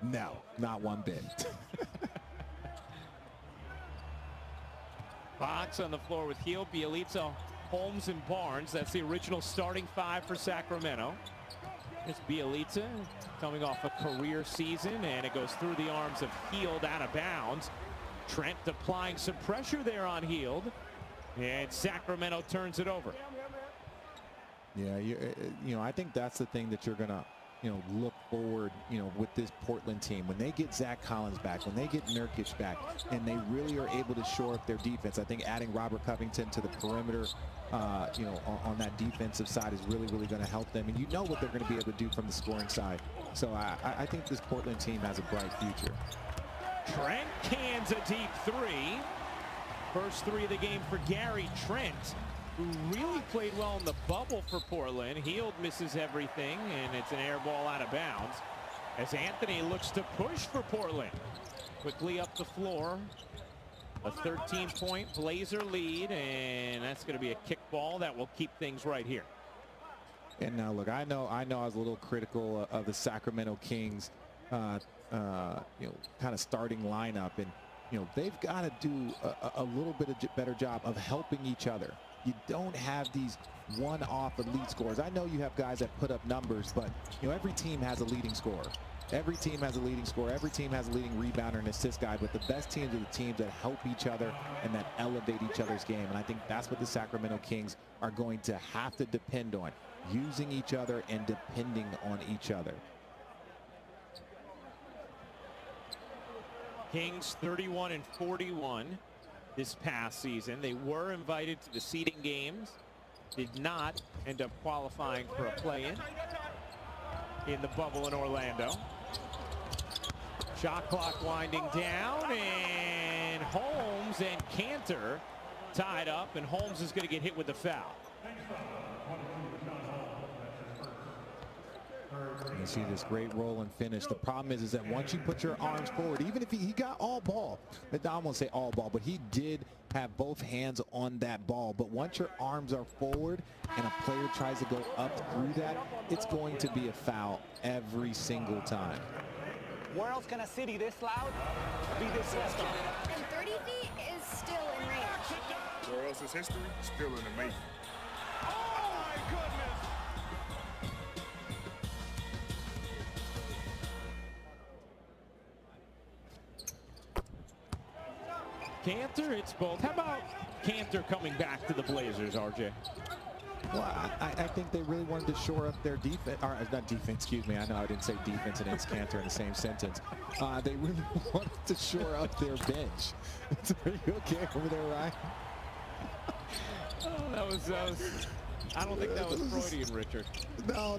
No, not one bit. Fox on the floor with Hield, Bielitsa, Holmes, and Barnes. That's the original starting 5 for Sacramento. It's Bielitsa coming off a career season, and it goes through the arms of Hield out of bounds. Trent applying some pressure there on Hield, and Sacramento turns it over. Yeah, you know, I think that's the thing that you're gonna, you know, look forward, you know, with this Portland team. When they get Zach Collins back, when they get Nurkic back, and they really are able to shore up their defense. I think adding Robert Covington to the perimeter, you know, on that defensive side is really, really going to help them. And you know what they're going to be able to do from the scoring side. So I think this Portland team has a bright future. Trent cans a deep 3. First 3 of the game for Gary Trent, who really played well in the bubble for Portland. Hield misses everything, and it's an air ball out of bounds as Anthony looks to push for Portland. Quickly up the floor. A 13-point Blazer lead, and that's going to be a kick ball that will keep things right here. And now, look, I know I was a little critical of the Sacramento Kings, you know, kind of starting lineup, and you know they've got to do a little bit of better job of helping each other. You don't have these one-off elite scorers. I know you have guys that put up numbers, but you know every team has a leading scorer. Every team has a leading scorer. Every team has a leading rebounder and assist guy, but the best teams are the teams that help each other and that elevate each other's game. And I think that's what the Sacramento Kings are going to have to depend on, using each other and depending on each other. Kings 31-41 this past season. They were invited to the seeding games, did not end up qualifying for a play-in in the bubble in Orlando. Shot clock winding down, and Holmes and Cantor tied up, and Holmes is going to get hit with the foul. You see this great roll and finish. The problem is that once you put your arms forward, even if he got all ball, I won't say all ball, but he did have both hands on that ball. But once your arms are forward and a player tries to go up through that, it's going to be a foul every single time. Where else can a city this loud be this stressed on? And 30 feet is still in range. Where else is history? Still in the making. Oh my goodness! Cantor, it's both. How about Cantor coming back to the Blazers, RJ? Well, I think they really wanted to shore up their defense, or not defense, excuse me. I know I didn't say defense and Cantor in the same sentence. They really wanted to shore up their bench. Are you okay over there, Ryan? Oh, that was I don't think that was Freudian, Richard. No.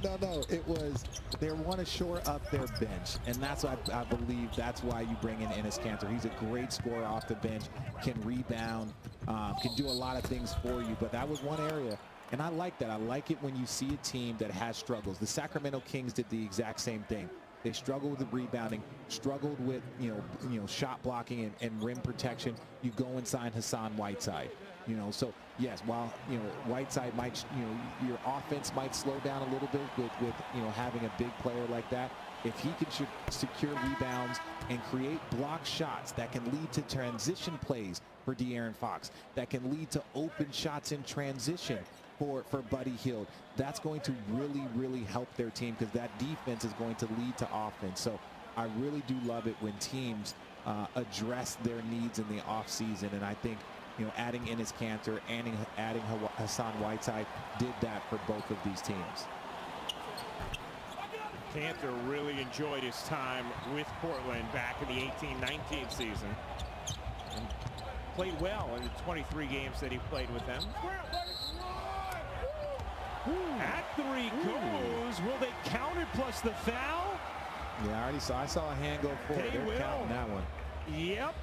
It was they want to shore up their bench, and that's why I believe that's why you bring in Enes Kanter. He's a great scorer off the bench, can rebound, can do a lot of things for you. But that was one area. And I like that. I like it when you see a team that has struggles. The Sacramento Kings did the exact same thing. They struggled with rebounding, struggled with shot blocking and rim protection. You go and sign Hassan Whiteside. So yes, while Whiteside might, your offense might slow down a little bit with having a big player like that. If he can secure rebounds and create block shots that can lead to transition plays for De'Aaron Fox, that can lead to open shots in transition for Buddy Hield, that's going to really, really help their team, because that defense is going to lead to offense. So I really do love it when teams address their needs in the offseason, and I think adding Enes Kanter, adding Hassan Whiteside did that for both of these teams. Cantor really enjoyed his time with Portland back in the 18-19 season and played well in the 23 games that he played with them. At three goes. Will they count it plus the foul? Yeah, I saw a hand go forward. They're counting that one. Yep.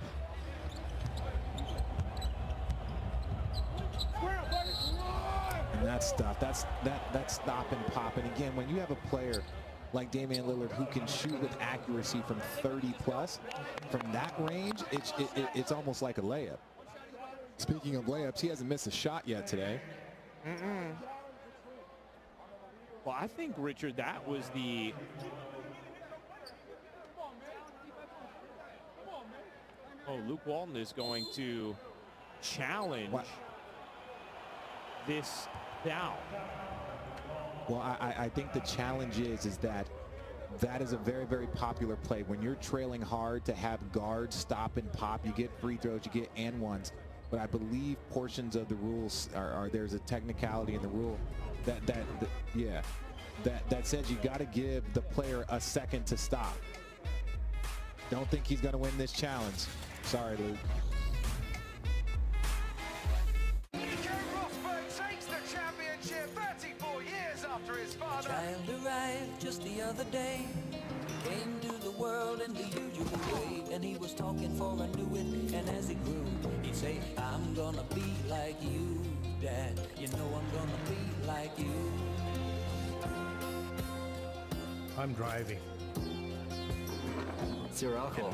And that stuff, that's stop and pop. And again, when you have a player like Damian Lillard who can shoot with accuracy from 30 plus, from that range, it's almost like a layup. Speaking of layups, he hasn't missed a shot yet today. Well, I think, Richard, that was the Luke Walton is going to challenge this foul. Well, I think the challenge is that is a very, very popular play. When you're trailing hard, to have guards stop and pop, you get free throws, you get and ones. But I believe portions of the rules are there's a technicality in the rule that says you got to give the player a second to stop. Don't think he's going to win this challenge. Sorry, Luke. Takes the championship 34 years after his father. Child arrived just the other day. Came to the world in the usual way. And he was talking before I knew it. And as he grew, he'd say, I'm gonna be like you, Dad. You know I'm gonna be like you. I'm driving. Zero alcohol.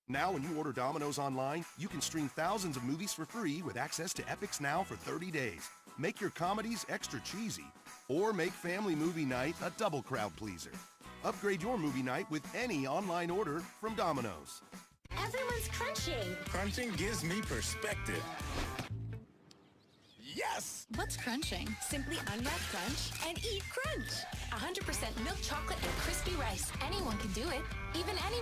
Now when you order Domino's online, you can stream thousands of movies for free with access to Epix Now for 30 days. Make your comedies extra cheesy, or make family movie night a double crowd pleaser. Upgrade your movie night with any online order from Domino's. Everyone's crunching. Crunching gives me perspective. Yes! What's crunching? Simply unwrap Crunch and eat Crunch. 100% milk chocolate and crispy rice. Anyone can do it. Even anyone.